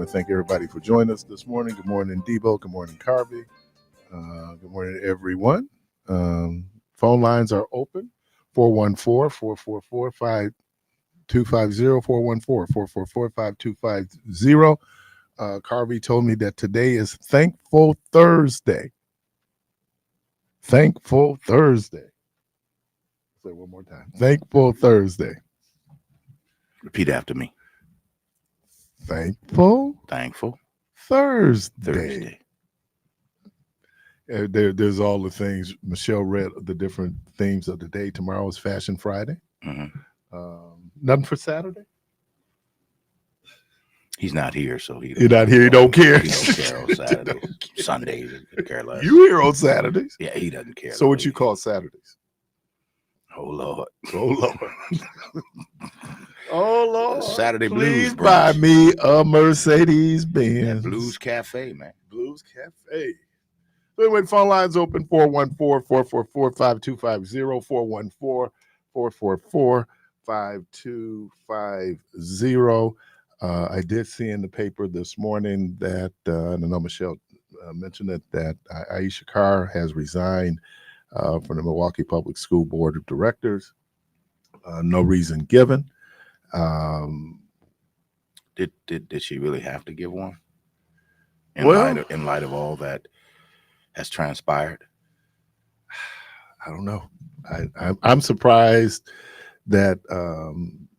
want to thank everybody for joining us this morning. Good morning, Debo. Good morning, Carvey. Good morning, everyone. Phone lines are open. 414-444-5250, 414-444-5250. Carvey told me that today is Thankful Thursday. Thankful Thursday. Say it one more time. Thankful Thursday. Repeat after me. Thankful Thursday. There's all the things. Michelle read the different themes of the day. Tomorrow is Fashion Friday. Nothing for Saturday? He's not here, so you're not here. He don't care. He don't care on Saturdays, Sundays, he could care less. You here on Saturdays? Yeah, he doesn't care. So what you call Saturdays? Oh Lord. Oh Lord. Oh Lord. Saturday Please blues. Buy me a Mercedes Benz. That Blues Cafe, man. Blues Cafe. So anyway, phone lines open 414-444-5250, 414-444-5250. I did see in the paper this morning that, and I know Michelle mentioned it, that Aisha Carr has resigned from the Milwaukee Public School Board of Directors. No reason given. Did she really have to give one? In light of all that has transpired? I don't know. I'm surprised that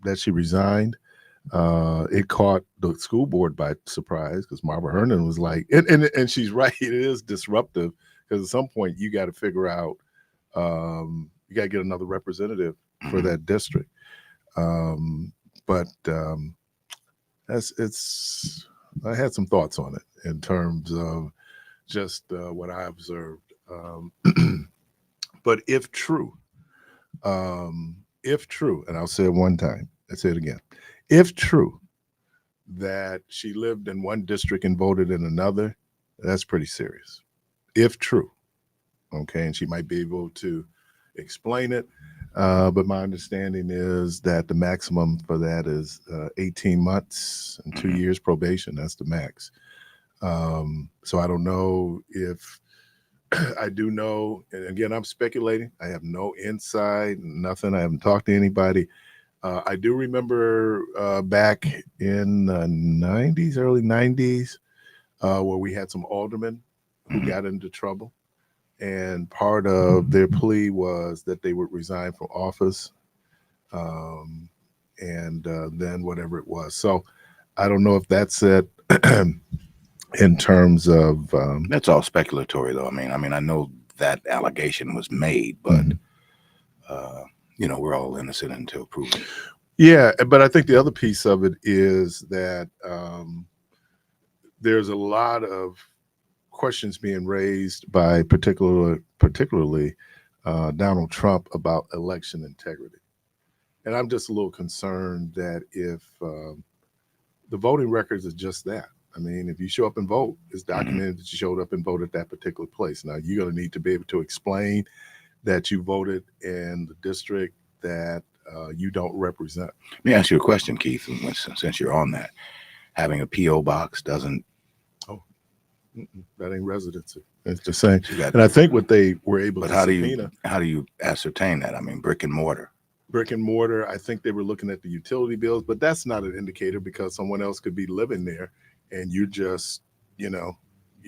that she resigned. It caught the school board by surprise because Marva Hernan was like, and she's right. It is disruptive because at some point you got to figure out, you got to get another representative for that district. But I had some thoughts on it in terms of just what I observed. But if true, and I'll say it one time, I say it again, if true that she lived in one district and voted in another, that's pretty serious. If true, okay, and she might be able to explain it. But my understanding is that the maximum for that is 18 months and 2 years probation. That's the max. So I don't know if I do know. And again, I'm speculating. I have no insight, nothing. I haven't talked to anybody. I do remember back in the 90s, early 90s, where we had some aldermen who got into trouble. And part of their plea was that they would resign from office, and then whatever it was. So I don't know if that's it in terms of. That's all speculatory, though. I mean, I know that allegation was made, but we're all innocent until proven. Yeah, but I think the other piece of it is that there's a lot of questions being raised by particularly Donald Trump about election integrity. And I'm just a little concerned that if the voting records is just that. I mean, if you show up and vote, it's documented that you showed up and voted at that particular place. Now, you're going to need to be able to explain that you voted in the district that you don't represent. Let me ask you a question, Keith, since you're on that. Having a P.O. box doesn't... That ain't residency. It's the same. And I think what they were able to subpoena. How do you ascertain that? I mean, brick and mortar. Brick and mortar, I think they were looking at the utility bills, but that's not an indicator because someone else could be living there and you just, you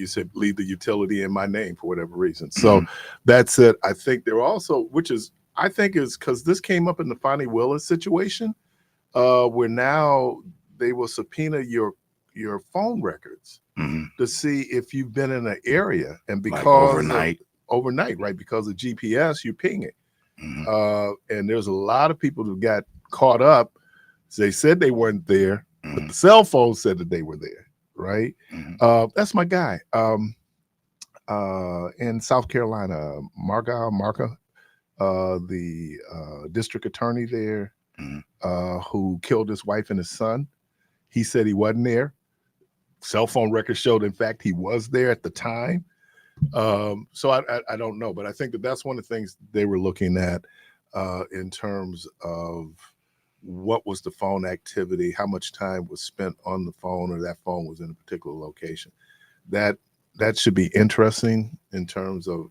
said, leave the utility in my name for whatever reason. So that's it. I think they're also, which is, I think is because this came up in the Fonnie Willis situation, where now they will subpoena your phone records to see if you've been in an area, and because like overnight, right? Because of GPS, you ping it. And there's a lot of people who got caught up. They said they weren't there, but the cell phone said that they were there, right? That's my guy in South Carolina, Marca, the district attorney there, who killed his wife and his son. He said he wasn't there. Cell phone records showed, in fact, he was there at the time. So I don't know, but I think that's one of the things they were looking at in terms of what was the phone activity, how much time was spent on the phone, or that phone was in a particular location. That should be interesting in terms of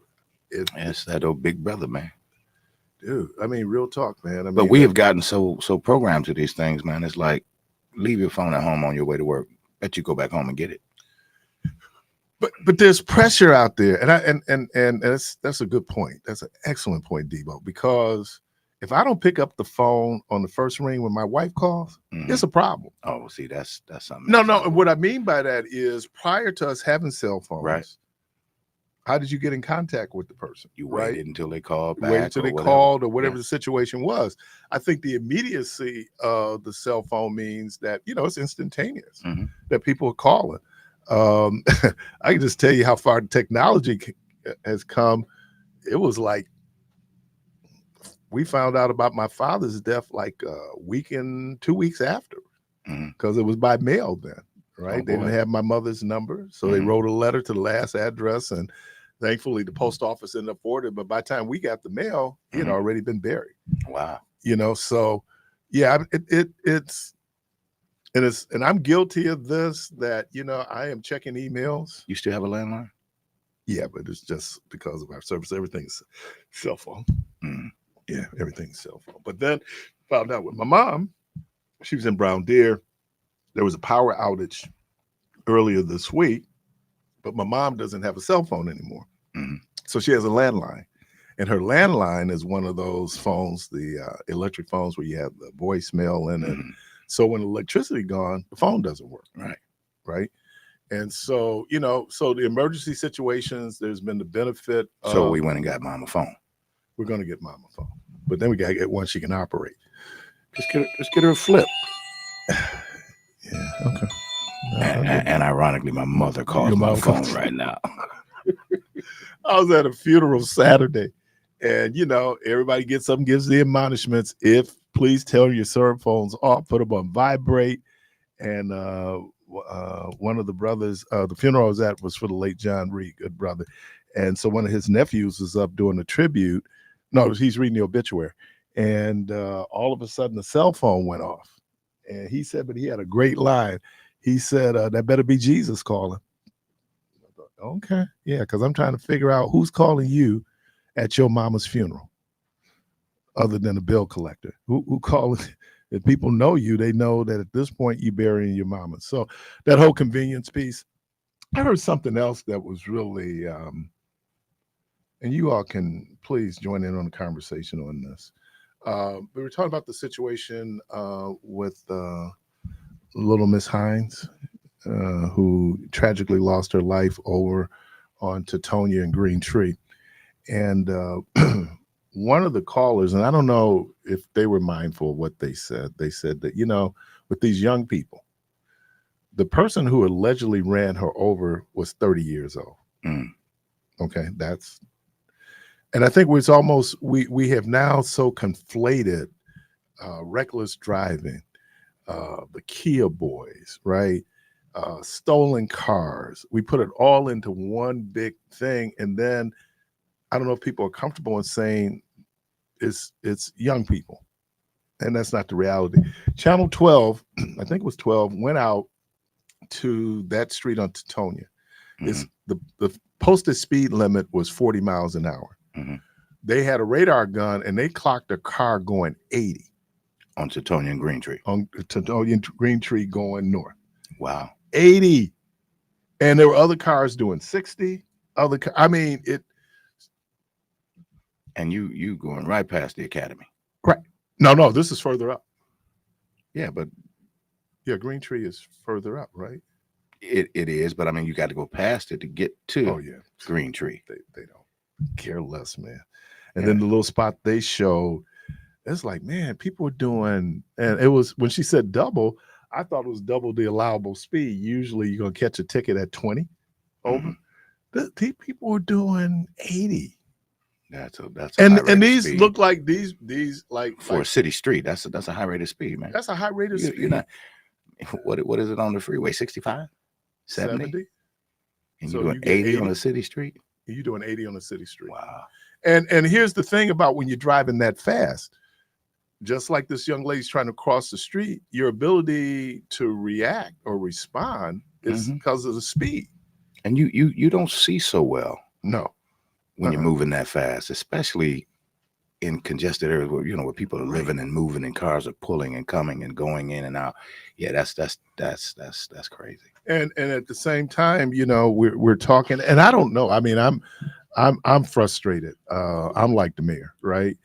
it. It's that old big brother, man. Dude, I mean, real talk, man. I mean, But we have gotten so programmed to these things, man. It's like, leave your phone at home on your way to work. Bet you go back home and get it. But there's pressure out there, and that's a good point. That's an excellent point, Debo, because if I don't pick up the phone on the first ring when my wife calls, it's a problem. Oh, see, that's something. No. What I mean by that is, prior to us having cell phones, right? How did you get in contact with the person? You waited until they called back. Waited until they called, or whatever the situation was. I think the immediacy of the cell phone means that, it's instantaneous, that people are calling. I can just tell you how far technology has come. It was like, we found out about my father's death like a week and 2 weeks after, because it was by mail then, right? Oh, they didn't have my mother's number, so they wrote a letter to the last address, and thankfully the post office ended up ordering. But by the time we got the mail, he had already been buried. Wow. So yeah, and I'm guilty of this, that, I am checking emails. You still have a landline? Yeah, but it's just because of our service. Everything's cell phone. Yeah, everything's cell phone. But then found out with my mom, she was in Brown Deer. There was a power outage earlier this week, but my mom doesn't have a cell phone anymore. So she has a landline. And her landline is one of those phones, the electric phones where you have the voicemail in it. So when electricity gone, the phone doesn't work. Right. And so, so the emergency situations, there's been the benefit. So we went and got mom a phone. We're going to get mom a phone, but then we got to get one she can operate. Just get her a flip. Yeah. Okay. And ironically, my mother calls my phone right now. I was at a funeral Saturday, and everybody gets up and gives the admonishments. Please tell your cell phones off, put them on vibrate. And one of the brothers, the funeral I was at was for the late John Reed, good brother. And so one of his nephews was up doing a tribute. No, he's reading the obituary. And all of a sudden the cell phone went off. And he said, but he had a great line. He said, that better be Jesus calling. I thought, okay. Yeah, because I'm trying to figure out who's calling you at your mama's funeral other than a bill collector. Who calling? If people know you, they know that at this point you're burying your mama. So that whole convenience piece. I heard something else that was really, and you all can please join in on the conversation on this. We were talking about the situation with little Miss Hines, who tragically lost her life over on Teutonia and Green Tree. And one of the callers, and I don't know if they were mindful of what they said that, with these young people, the person who allegedly ran her over was 30 years old. Okay, and I think it's almost, we have now so conflated reckless driving, the Kia boys, right? Stolen cars. We put it all into one big thing. And then I don't know if people are comfortable in saying it's young people. And that's not the reality. Channel 12, I think it was 12, went out to that street on Teutonia. It's the posted speed limit was 40 miles an hour. They had a radar gun and they clocked a car going 80 on Teutonia and Green Tree. On Teutonia and Green Tree going north. Wow. 80. And there were other cars doing 60. I mean, it. And you going right past the academy. Right. No, this is further up. Yeah, but Green Tree is further up, right? It is, but I mean, you got to go past it to get to Green Tree. They don't care less, man. And then the little spot they showed, it's like, man, people were doing, and it was, when she said double, I thought it was double the allowable speed. Usually you're going to catch a ticket at 20 over. People were doing 80. That's and these speed. Look like these like for a city street. That's a high rate of speed, man. That's a high rate of speed. You're not, what is it on the freeway? 65? 70? And you're doing 80 on a city street? You're doing 80 on a city street. Wow. And here's the thing about when you're driving that fast, just like this young lady's trying to cross the street, your ability to react or respond is because of the speed. And you don't see so well. No. When you're moving that fast, especially in congested areas where where people are living and moving and cars are pulling and coming and going in and out. Yeah, that's crazy. And at the same time, we're talking, and I don't know. I mean, I'm frustrated. I'm like the mayor, right?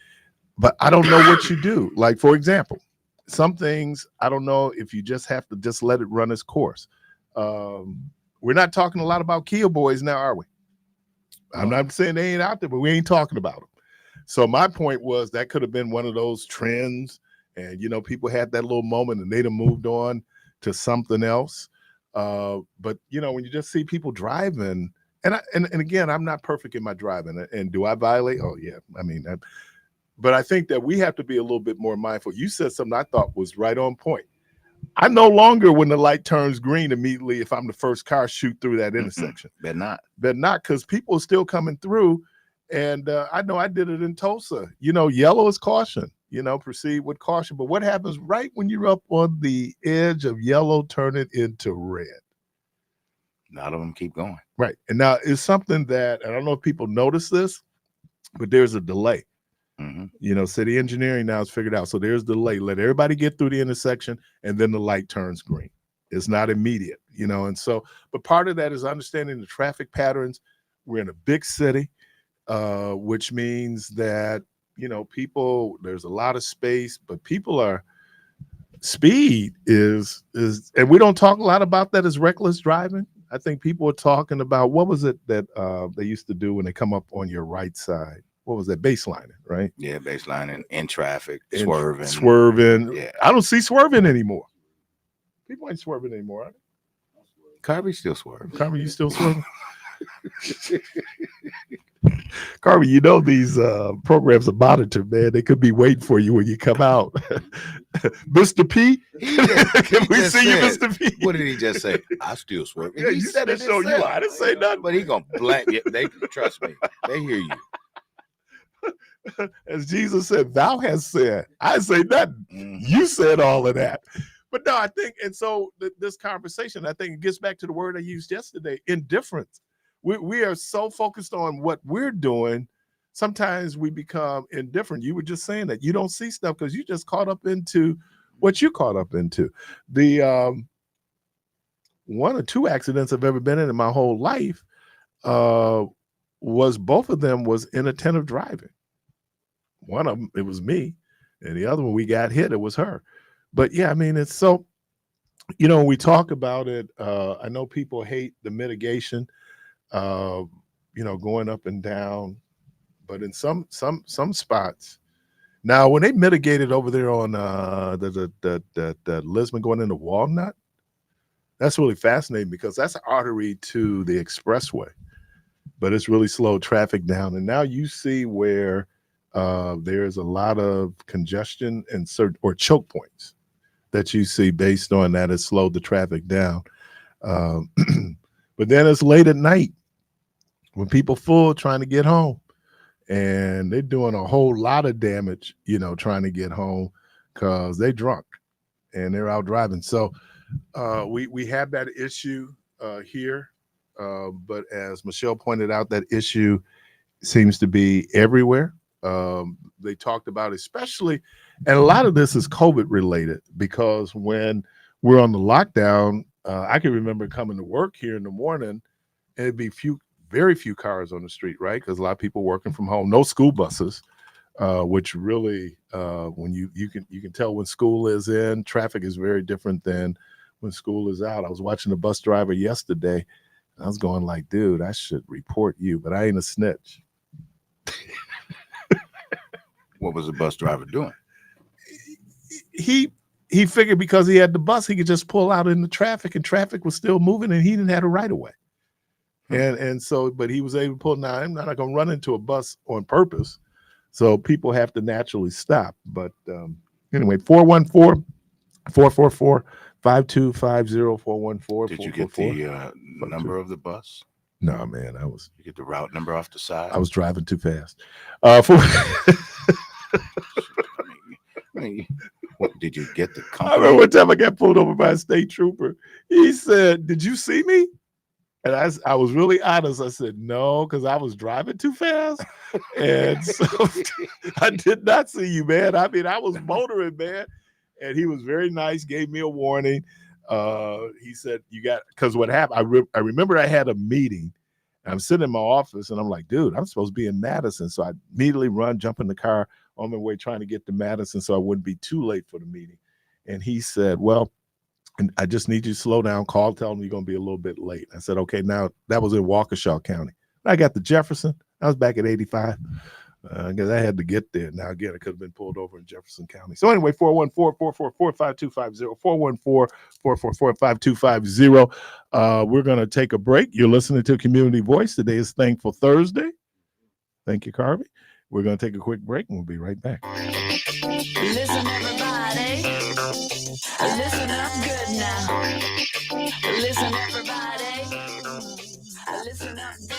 But I don't know what you do. Like, for example, some things I don't know if you just have to just let it run its course. We're not talking a lot about Kia boys now, are we? I'm not saying they ain't out there, but we ain't talking about them. So my point was that could have been one of those trends, and people had that little moment and they'd have moved on to something else. But when you just see people driving, and again, I'm not perfect in my driving, and do I violate? Oh yeah, I mean, but I think that we have to be a little bit more mindful. You said something I thought was right on point. I no longer, when the light turns green, immediately, if I'm the first car, shoot through that intersection. Better not, because people are still coming through. And I know I did it in Tulsa. Yellow is caution. Proceed with caution. But what happens right when you're up on the edge of yellow, turn it into red? A lot of them keep going. Right. And now it's something that, I don't know if people notice this, but there's a delay. City engineering now has figured out. So there's the delay. Let everybody get through the intersection, and then the light turns green. It's not immediate, and so, but part of that is understanding the traffic patterns. We're in a big city, which means that, people, there's a lot of space, but speed is, and we don't talk a lot about that as reckless driving. I think people are talking about, what was it that they used to do when they come up on your right side? What was that? Baselining, right? Yeah, baselining, in traffic, swerving. Swerving. Yeah. I don't see swerving anymore. People ain't swerving anymore, are they? Carby still swerving. Carby, you still swerving? Carby, these programs are monitored, man. They could be waiting for you when you come out. Mr. P? Can we see you, Mr. P? What did he just say? I still swerve. Yeah, you said it, so you. I didn't say nothing. But he gonna blank you. They trust me. They hear you. As Jesus said, thou hast said. I didn't say nothing. You said all of that. But no, I think, and so this conversation, I think it gets back to the word I used yesterday, indifference. We are so focused on what we're doing, sometimes we become indifferent. You were just saying that you don't see stuff because you just caught up into what you caught up into. The one or two accidents I've ever been in my whole life was, both of them was inattentive driving. One of them, it was me, and the other one, we got hit, it was her. But yeah, I mean, it's so, when we talk about it, I know people hate the mitigation, going up and down, but in some spots. Now, when they mitigated over there on the Lisbon going into Walnut, that's really fascinating because that's an artery to the expressway, but it's really slowed traffic down. And now you see where there's a lot of congestion and or choke points that you see based on that. It slowed the traffic down. But then it's late at night when people full trying to get home, and they're doing a whole lot of damage, trying to get home because they're drunk and they're out driving. So we have that issue here. But as Michelle pointed out, that issue seems to be everywhere. They talked about, especially, and a lot of this is COVID related, because when we're on the lockdown, I can remember coming to work here in the morning, and it'd be very few cars on the street, right? Because a lot of people working from home, no school buses, which really, when you can tell when school is in, traffic is very different than when school is out. I was watching a bus driver yesterday. I was going like, dude, I should report you, but I ain't a snitch. What was the bus driver doing? He figured because he had the bus, he could just pull out in the traffic, and traffic was still moving, and he didn't have a right of way. And so, but he was able to pull. Now, I'm not going to run into a bus on purpose, so people have to naturally stop. But anyway, 414-444-5250, 414. Did you get the number of the bus? No, man, You get the route number off the side? I was driving too fast. What did you get the I remember company? one time I got pulled over by a state trooper. He said, "Did you see me?" And I was really honest. I said, "No," because I was driving too fast. And so I did not see you, man. I mean, I was motoring, man. And he was very nice, gave me a warning. He said, "You got," because what happened, I remember I had a meeting. I'm sitting in my office and I'm like, dude, I'm supposed to be in Madison. So I immediately jump in the car on my way trying to get to Madison so I wouldn't be too late for the meeting. And he said, "Well, and I just need you to slow down, tell them you're going to be a little bit late." I said, "Okay." Now that was in Waukesha County. I got to Jefferson. I was back at 85 because I had to get there. Now, again, I could have been pulled over in Jefferson County. So anyway, 414-444-5250, 414-444-5250. We're going to take a break. You're listening to Community Voice. Today is Thankful Thursday. Thank you, Carvey. We're going to take a quick break, and we'll be right back. Listen, everybody. Listen up good now. Listen, everybody. Listen up good.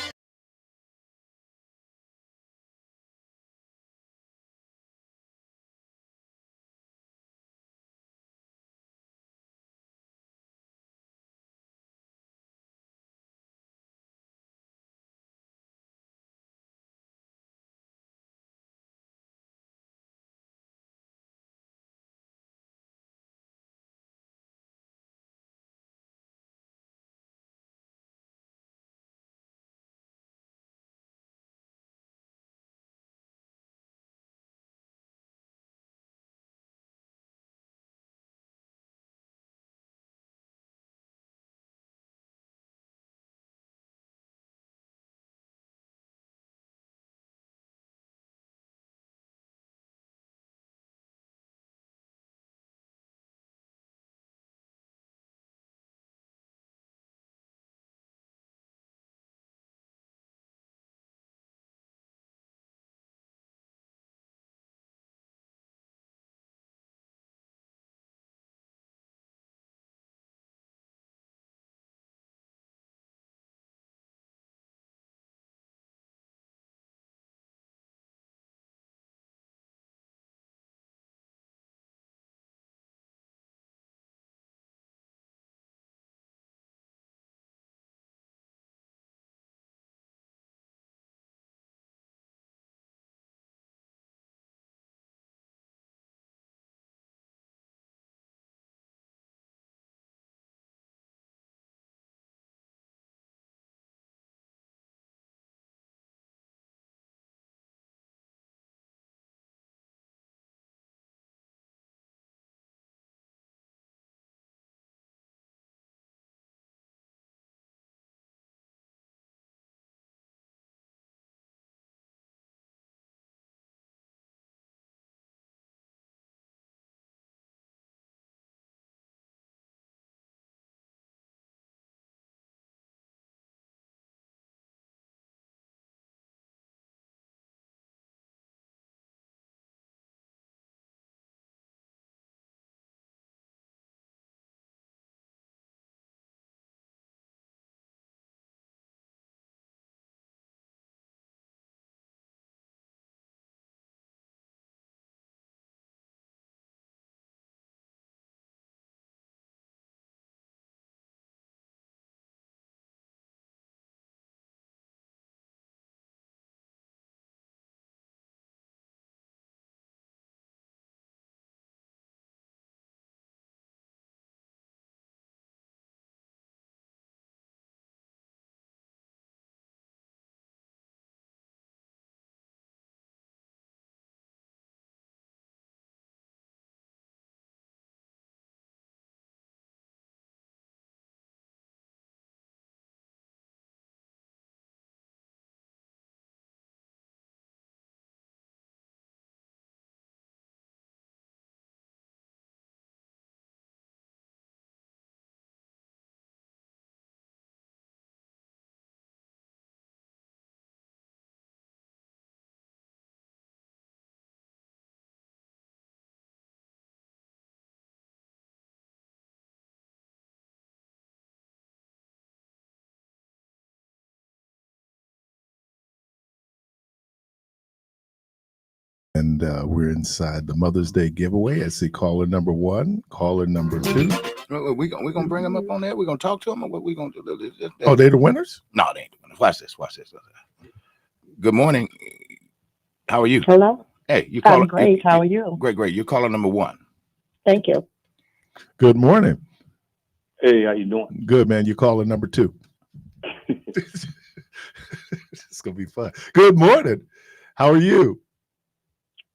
And we're inside the Mother's Day giveaway. I see caller number 1, caller number 2. We gonna bring them up on there. We're gonna talk to them, or what we gonna do? Oh, they're the winners? No, they ain't the winners. Watch this. Good morning. How are you? Hello. Hey, you I'm calling? great. How are you? Great. You're caller number 1. Thank you. Good morning. Hey, how you doing? Good, man. You're caller number 2. It's going to be fun. Good morning. How are you?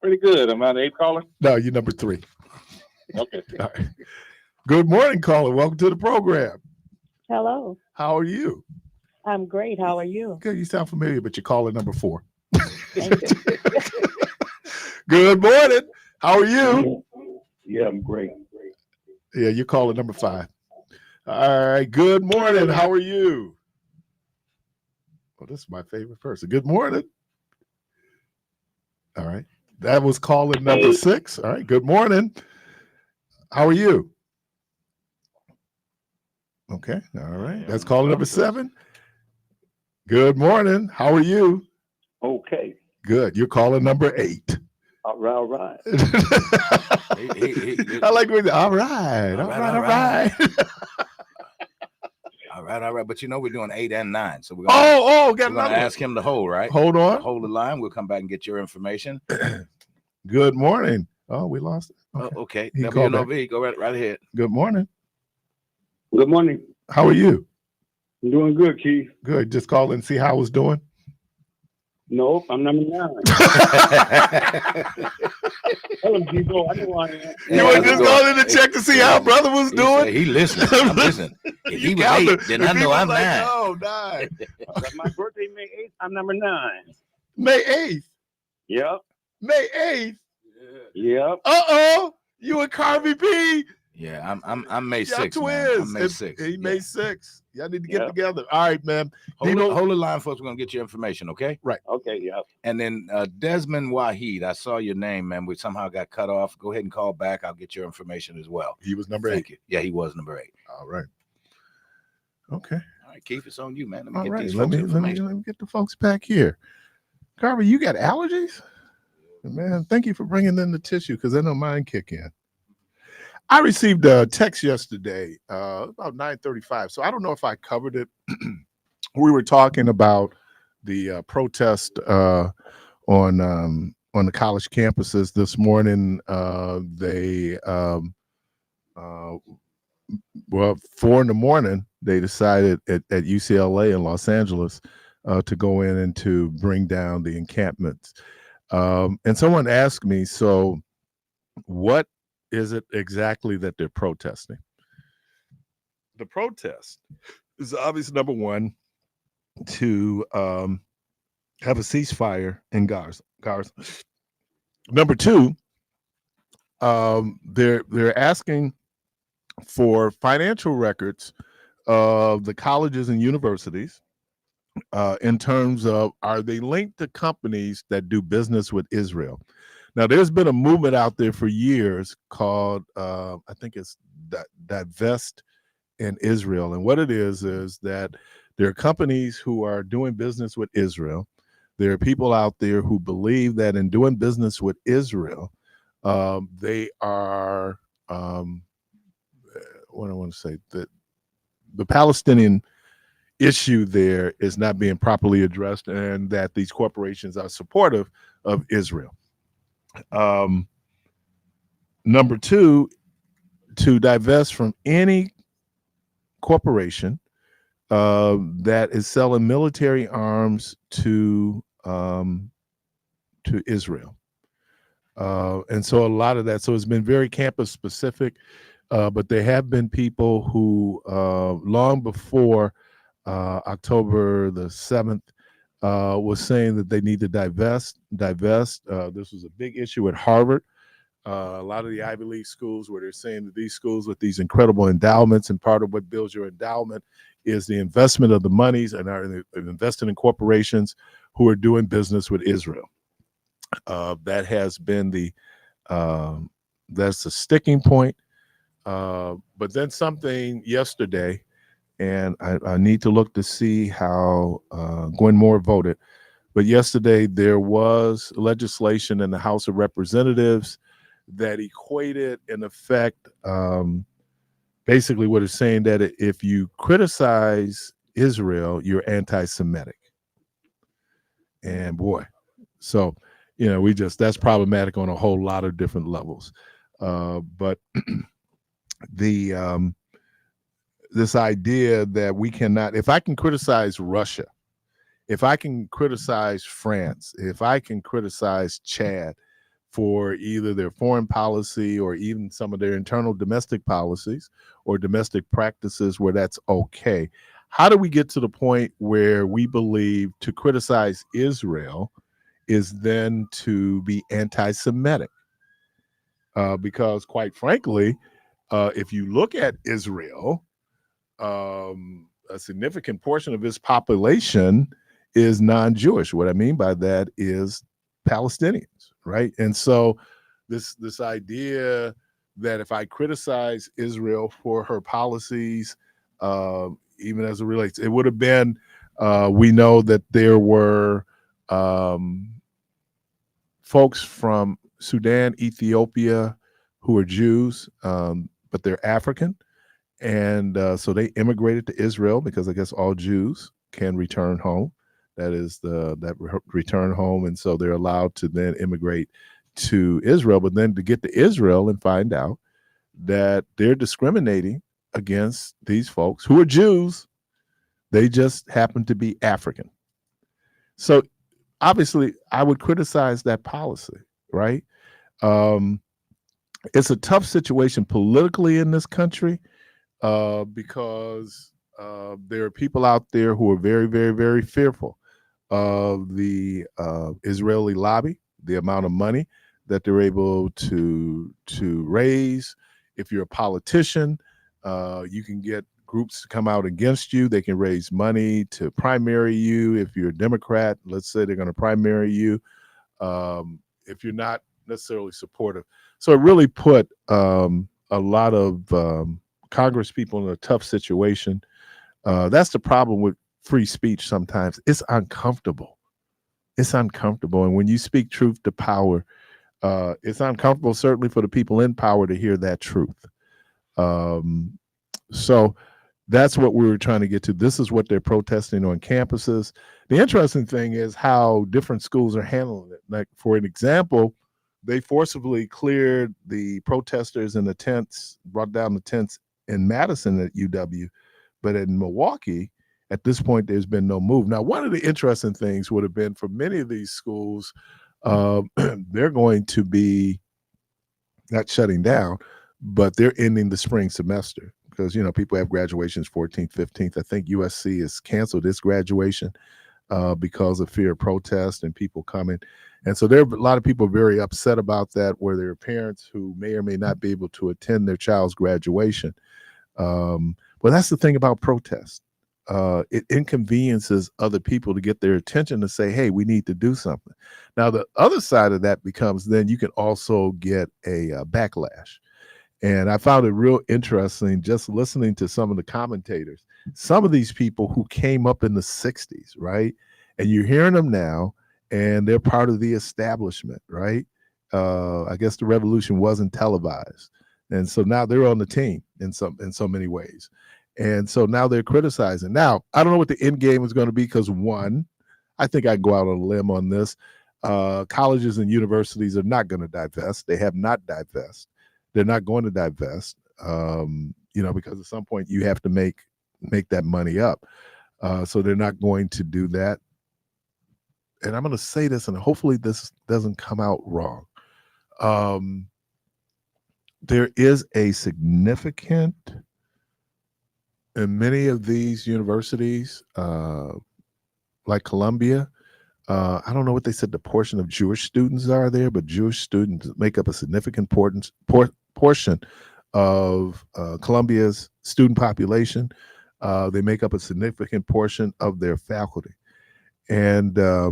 Pretty good. Am I the 8th caller? No, you're number 3. Okay. All right. Good morning, caller. Welcome to the program. Hello. How are you? I'm great. How are you? Good. You sound familiar, but you're caller number 4. Thank you. Good morning. How are you? Yeah, I'm great. Yeah, you're calling number 5. All right. Good morning. How are you? Oh, this is my favorite person. Good morning. All right. That was calling number 6. All right. Good morning. How are you? Okay. All right. That's calling number 7. Good morning. How are you? Okay. Good. You're calling number 8. All right. I like when all right. All right. But we're doing 8 and 9, so we're gonna, got we're gonna another. ask him to hold, right? Hold on. Hold the line. We'll come back and get your information. Good morning. Oh, we lost it. Okay. He called back. WNOV, go right ahead. Good morning. Good morning. How are you? I'm doing good, Keith. Good. Just call and see how I was doing. No, I'm number 9. Tell him, Gigo. I know I am. You were just calling to check to see how brother was doing. He listening. I'm listening. If he was 8, then I know I'm 9. Oh, 9. My birthday, May 8th. I'm number 9. May 8th. Yep. May 8th. Yep. You and Carvey P. Yeah, I'm May 6th. Y'all Man. twins. I'm May 6th. He May 6th. Y'all need to get Yeah. together. All right, man. Hold the line, folks. We're gonna get your information, okay? Right. Okay, yep. And then Desmond Wahid, I saw your name, man. We somehow got cut off. Go ahead and call back. I'll get your information as well. He was number 8. Thank you. Yeah, he was number 8. All right. Okay. All right, Keith, it's on you, man. Let me All get right. these Let folks me information. get the folks back here. Carvey, you got allergies? Man, thank you for bringing in the tissue because I know mine kick in. I received a text yesterday about 9:35. So I don't know if I covered it. We were talking about the protest on the college campuses this morning. They 4 a.m, they decided at UCLA in Los Angeles to go in and to bring down the encampments. And someone asked me, so what is it exactly that they're protesting? The protest is obviously, number one, to have a ceasefire in Gaza. Number 2, they're asking for financial records of the colleges and universities in terms of, are they linked to companies that do business with Israel? Now, there's been a movement out there for years called, I think it's Divest in Israel. And what it is that there are companies who are doing business with Israel. There are people out there who believe that in doing business with Israel, they are, what I want to say, that the Palestinian issue there is not being properly addressed and that these corporations are supportive of Israel. Number 2, to divest from any corporation that is selling military arms to Israel. And so a lot of that, so it's been very campus specific, but there have been people who long before October the 7th was saying that they need to divest. This was a big issue at Harvard. A lot of the Ivy League schools, where they're saying that these schools with these incredible endowments, and part of what builds your endowment is the investment of the monies, and are invested in corporations who are doing business with Israel. That has been that's a sticking point. But then something yesterday, and I need to look to see how Gwen Moore voted, But yesterday there was legislation in the House of Representatives that equated, in effect, basically what it's saying that if you criticize Israel, you're anti-Semitic. And boy, so that's problematic on a whole lot of different levels. But the this idea that we cannot, if I can criticize Russia, if I can criticize France, if I can criticize Chad for either their foreign policy or even some of their internal domestic policies or domestic practices where that's okay, how do we get to the point where we believe to criticize Israel is then to be anti-Semitic? Because quite frankly, if you look at Israel, a significant portion of its population is non-Jewish. What I mean by that is Palestinians, right? And so this idea that if I criticize Israel for her policies, even as it relates, it would have been, we know that there were folks from Sudan, Ethiopia, who are Jews, but they're African. And so they immigrated to Israel because I guess all Jews can return home. That is return home. And so they're allowed to then immigrate to Israel. But then to get to Israel and find out that they're discriminating against these folks who are Jews, they just happen to be African. So obviously I would criticize that policy, right? It's a tough situation politically in this country. Because there are people out there who are very, very, very fearful of the Israeli lobby, the amount of money that they're able to raise. If you're a politician, you can get groups to come out against you. They can raise money to primary you. If you're a Democrat, let's say they're going to primary you. If you're not necessarily supportive. So it really put a lot of Congress people in a tough situation. That's the problem with free speech sometimes. It's uncomfortable. It's uncomfortable. And when you speak truth to power, it's uncomfortable, certainly for the people in power to hear that truth. So that's what we were trying to get to. This is what they're protesting on campuses. The interesting thing is how different schools are handling it. Like, for an example, they forcibly cleared the protesters in the tents, brought down the tents in Madison at UW, but in Milwaukee, at this point, there's been no move. Now, one of the interesting things would have been for many of these schools, they're going to be not shutting down, but they're ending the spring semester because, people have graduations 14th, 15th. I think USC has canceled its graduation because of fear of protest and people coming. And so there are a lot of people very upset about that, where there are parents who may or may not be able to attend their child's graduation. But that's the thing about protest. It inconveniences other people to get their attention to say, hey, we need to do something. Now, the other side of that becomes then you can also get a backlash. And I found it real interesting just listening to some of the commentators, some of these people who came up in the 60s, right? And you're hearing them now, and they're part of the establishment, right? I guess the revolution wasn't televised. And so now they're on the team in so many ways. And so now they're criticizing. Now, I don't know what the end game is going to be because, one, I think I can go out on a limb on this. Colleges and universities are not going to divest. They have not divest. They're not going to divest, because at some point you have to make that money up. So they're not going to do that. And I'm going to say this, and hopefully this doesn't come out wrong. There is a significant, in many of these universities, like Columbia, I don't know what they said the portion of Jewish students are there, but Jewish students make up a significant portion of Columbia's student population. They make up a significant portion of their faculty. And I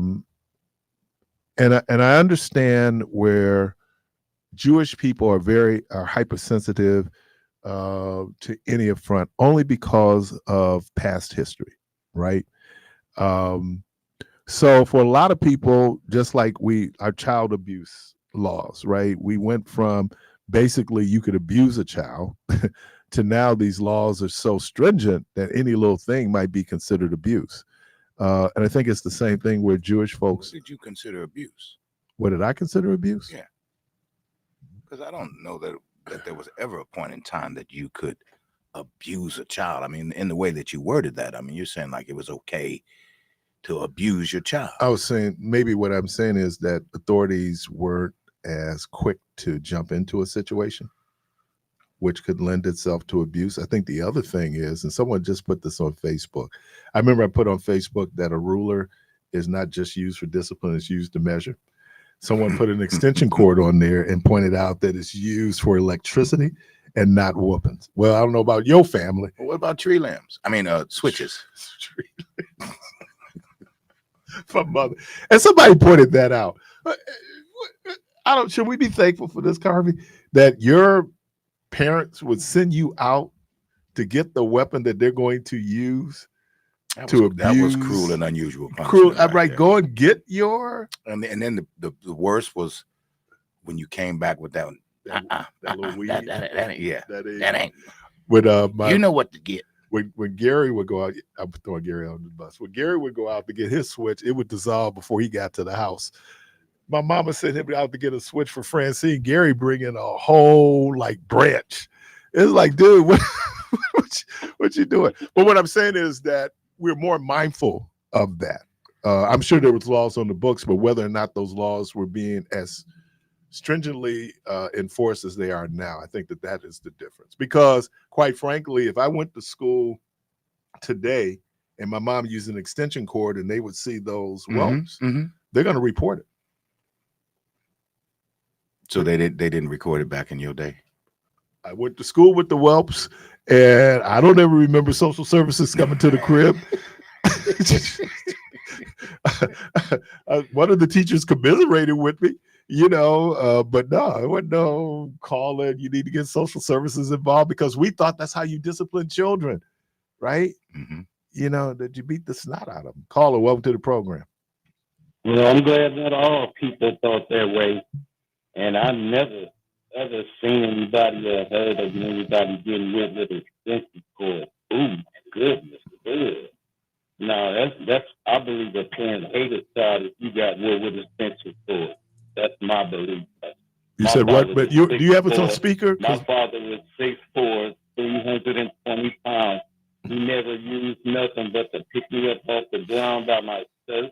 understand where Jewish people are hypersensitive to any affront only because of past history, right? So for a lot of people, just like our child abuse laws, right? We went from basically you could abuse a child to now these laws are so stringent that any little thing might be considered abuse. And I think it's the same thing where Jewish What folks. did you consider abuse? What did I consider abuse? Yeah. Because I don't know that there was ever a point in time that you could abuse a child. I mean, in the way that you worded that, I mean, you're saying like it was okay to abuse your child. I was saying maybe what I'm saying is that authorities weren't as quick to jump into a situation, which could lend itself to abuse. I think the other thing is, and someone just put this on Facebook. I remember I put on Facebook that a ruler is not just used for discipline, it's used to measure. Someone put an extension cord on there and pointed out that it's used for electricity and not whoopings. Well, I don't know about your family. Well, what about tree lamps? I mean, switches. My mother. And somebody pointed that out. Should we be thankful for this, Carvey, that your parents would send you out to get the weapon that they're going to use That abuse? was cruel and unusual. Cruel, right? There. Go and get your. And then the worst was when you came back with that one. That little weed. That ain't. With You know what to get. When Gary would go out, I'm throwing Gary on the bus. When Gary would go out to get his switch, it would dissolve before he got to the house. My mama sent him out to get a switch for Francine. Gary bring in a whole branch. It's like, dude, what you doing? But what I'm saying is that we're more mindful of that. I'm sure there was laws on the books, but whether or not those laws were being as stringently enforced as they are now, I think that is the difference. Because quite frankly, if I went to school today and my mom used an extension cord and they would see those whelps, they're going to report it. So they didn't record it back in your day? I went to school with the whelps, and I don't ever remember social services coming to the crib. One of the teachers commiserated with me, but no, it wasn't no calling. You need to get social services involved because we thought that's how you discipline children, right? That you beat the snot out of them. Caller, welcome to the program. Well, I'm glad that all people thought that way. And I've never ever seen anybody or heard of anybody getting rid of extension cord. Ooh, goodness, good. No, that's I believe a parent hated child if you got rid with extension cord. That's my belief. You said what? But do you have it on speaker? My father was 6'4", 320 pounds. He never used nothing but to pick me up off the ground by myself,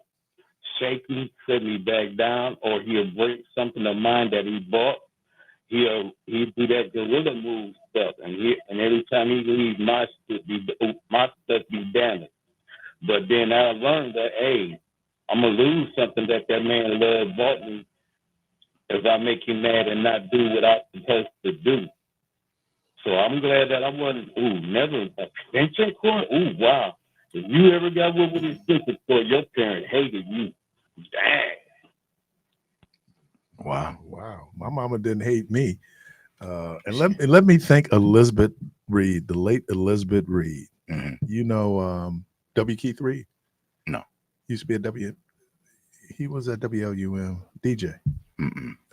shake me, set me back down, or he'll break something of mine that he bought. He'd do that gorilla move stuff, and every time he leaves, my stuff be damaged. But then I learned that, hey, I'm gonna lose something that man love bought me if I make him mad and not do what I'm supposed to do. So I'm glad that I wasn't. Never extension cord. Wow. If you ever got with an extension cord, your parent hated you. Dang. Wow. My mama didn't hate me. And let me thank Elizabeth Reed, the late Elizabeth Reed. W. Keith Reed? No. Used to be at he was at WLUM DJ.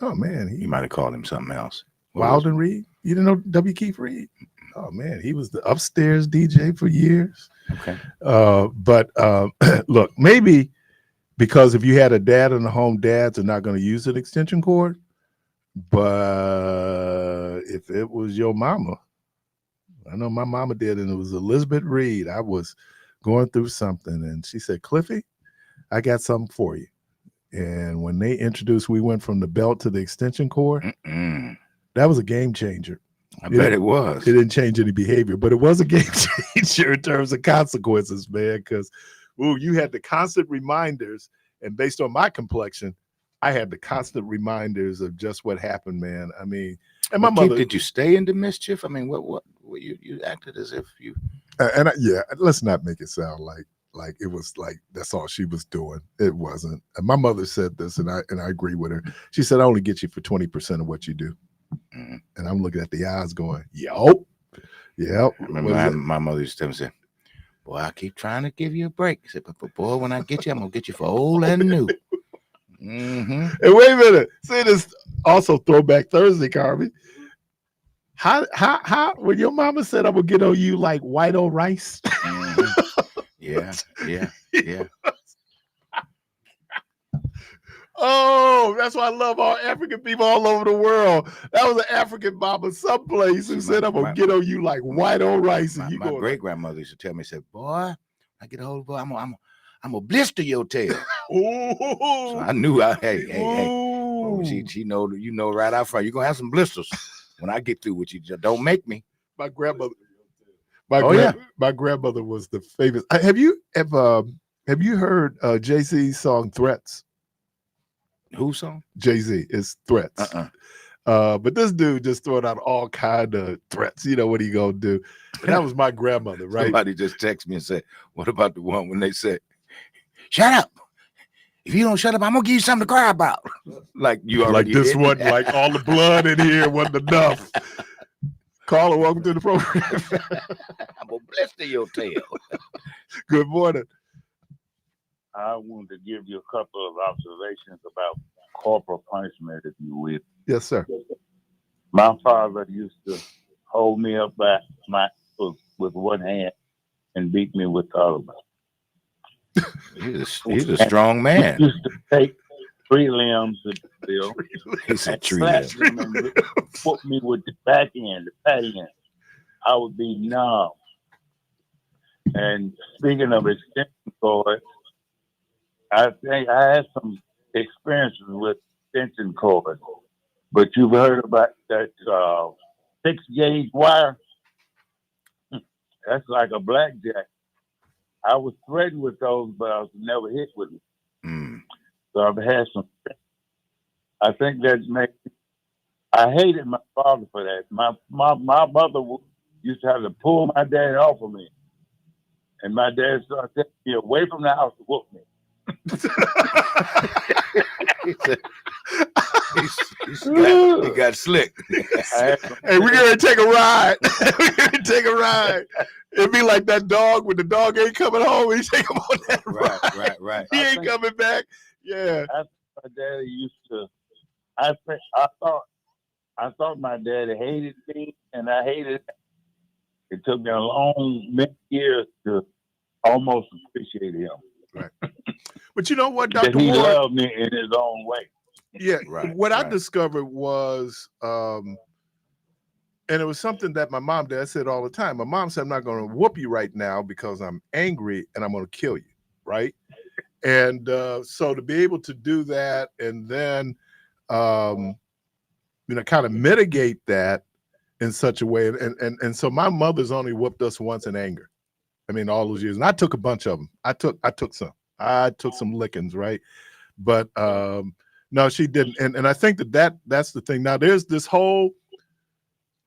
Oh man, You might have called him something else. Wilden Reed? You didn't know W. Keith Reed? Oh man, he was the upstairs DJ for years. Okay. But look, maybe because if you had a dad in the home, dads are not going to use an extension cord. But if it was your mama, I know my mama did, and it was Elizabeth Reed. I was going through something, and she said, "Cliffy, I got something for you." And when they introduced, we went from the belt to the extension cord. That was a game changer. I bet it was. It didn't change any behavior, but it was a game changer in terms of consequences, man. Because, you had the constant reminders, and based on my complexion, I had the constant reminders of just what happened, man. I mean, and my mother. Did you stay into mischief? I mean, what you acted as if you. Let's not make it sound like it was like that's all she was doing. It wasn't. And my mother said this, and I agree with her. She said, "I only get you for 20% of what you do." And I'm looking at the eyes, going, "Yep." I remember my mother used to tell me, Boy, I keep trying to give you a break. I said, but boy, when I get you, I'm gonna get you for old and new. Mm-hmm. And wait a minute. See this also Throwback Thursday, Carvey. How when your mama said I'm gonna get on you like white on rice? Mm-hmm. Yeah. Oh, that's why I love all African people all over the world. That was an African mama someplace who See, said I'm gonna get on you like white on rice. And you My go great grandmother used to tell me, said, boy, I get a hold of boy, I'm gonna blister your tail. Ooh. So I knew hey. Oh, she know you know right out front. You're gonna have some blisters when I get through with you. Just don't make me. My grandmother. Yeah. My grandmother was the famous. Have you heard Jay-Z's song Threats? Whose song? Jay-Z is Threats. But this dude just throwing out all kind of threats. You know what he gonna do? And that was my grandmother, right? Somebody just texted me and said, "What about the one when they said, shut up? If you don't shut up, I'm gonna give you something to cry about." Like you already like this did. wasn't like all the blood in here wasn't enough. Carla, welcome to the program. I'm gonna blister your tail. Good morning. I wanted to give you a couple of observations about corporal punishment, if you will. Yes, sir. My father used to hold me up by my ankles with one hand and beat me with the other. He's a strong man. He used to take 3 limbs of the bill He's a and tree slap limb. them and put me with the back end, the patty end. I would be numb. And speaking of extension cords, I think I had some experiences with extension cords, but you've heard about that 6-gauge wire? That's like a blackjack. I was threatened with those, but I was never hit with them. Mm. So I've had some. I think that makes. I hated my father for that. My mother used to have to pull my dad off of me, and my dad started taking me away from the house to whoop me. He got slick. Hey, we're gonna take a ride. We're gonna take a ride. It'd be like that dog when the dog ain't coming home. We take him on that ride. Right. He ain't coming back. Yeah. My daddy used to. I thought my daddy hated me, and I hated him. It took me a long many years to almost appreciate him. Right. But you know what, That Dr. he Ward? loved me in his own way. Yeah. Right, What I right. discovered was, and it was something that my mom dad said all the time. My mom said, I'm not going to whoop you right now because I'm angry and I'm going to kill you. Right. And so to be able to do that and then, kind of mitigate that in such a way. And so my mother's only whooped us once in anger. I mean, all those years. And I took a bunch of them. I took some lickings, right? But no, she didn't. And I think that's the thing. Now, there's this whole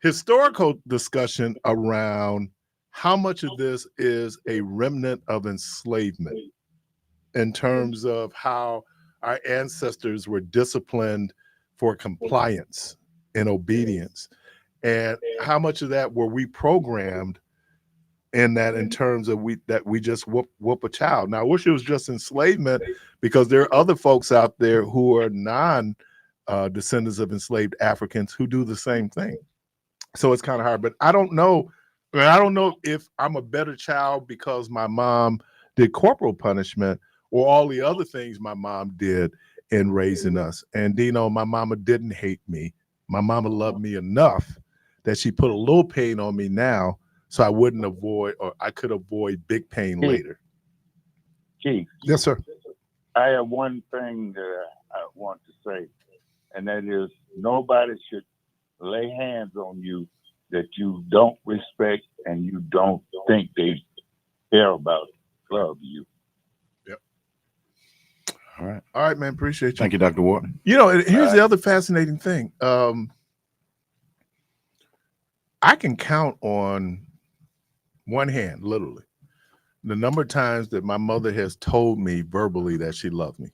historical discussion around how much of this is a remnant of enslavement in terms of how our ancestors were disciplined for compliance and obedience, and how much of that were we programmed in that in terms of we just whoop a child. Now I wish it was just enslavement, because there are other folks out there who are non descendants of enslaved Africans who do the same thing. So it's kind of hard, but I don't know if I'm a better child because my mom did corporal punishment or all the other things my mom did in raising us. And Dino, my mama didn't hate me. My mama loved me enough that she put a little pain on me now so I could avoid big pain later. Chief, Yes, sir. I have one thing that I want to say, and that is nobody should lay hands on you that you don't respect and you don't think they care about, love you. All right. All right, man. Appreciate you. Thank you, Dr. Ward. You know, here's the other fascinating thing. I can count on one hand, literally, the number of times that my mother has told me verbally that she loved me.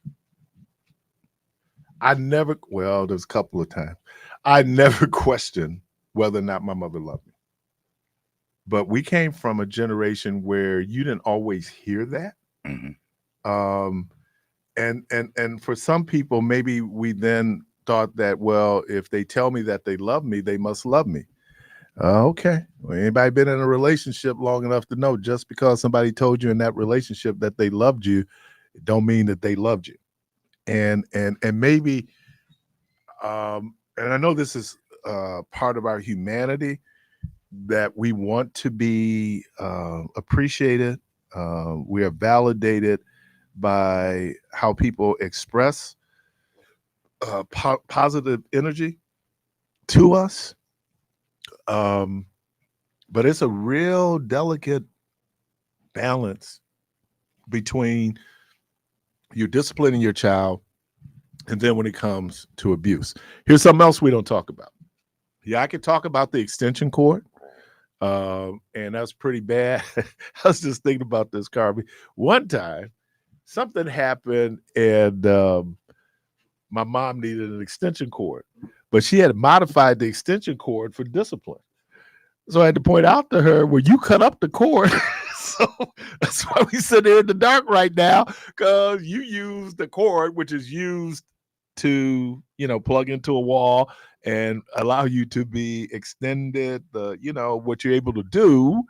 There's a couple of times. I never questioned whether or not my mother loved me. but we came from a generation where you didn't always hear that. Mm-hmm. And for some people, maybe we then thought that, well, if they tell me that they love me, they must love me. Okay. Well, anybody been in a relationship long enough to know just because somebody told you in that relationship that they loved you, it don't mean that they loved you. And maybe, and I know this is part of our humanity, that we want to be appreciated. We are validated by how people express positive energy to us. But it's a real delicate balance between you disciplining your child and then when it comes to abuse. Here's something else we don't talk about. Yeah, I could talk about the extension cord. And that's pretty bad. I was just thinking about this, Carby. One time, something happened, and my mom needed an extension cord, but she had modified the extension cord for discipline. So I had to point out to her, well, you cut up the cord. So that's why we sit there in the dark right now, because you use the cord, which is used to, plug into a wall and allow you to be extended, what you're able to do,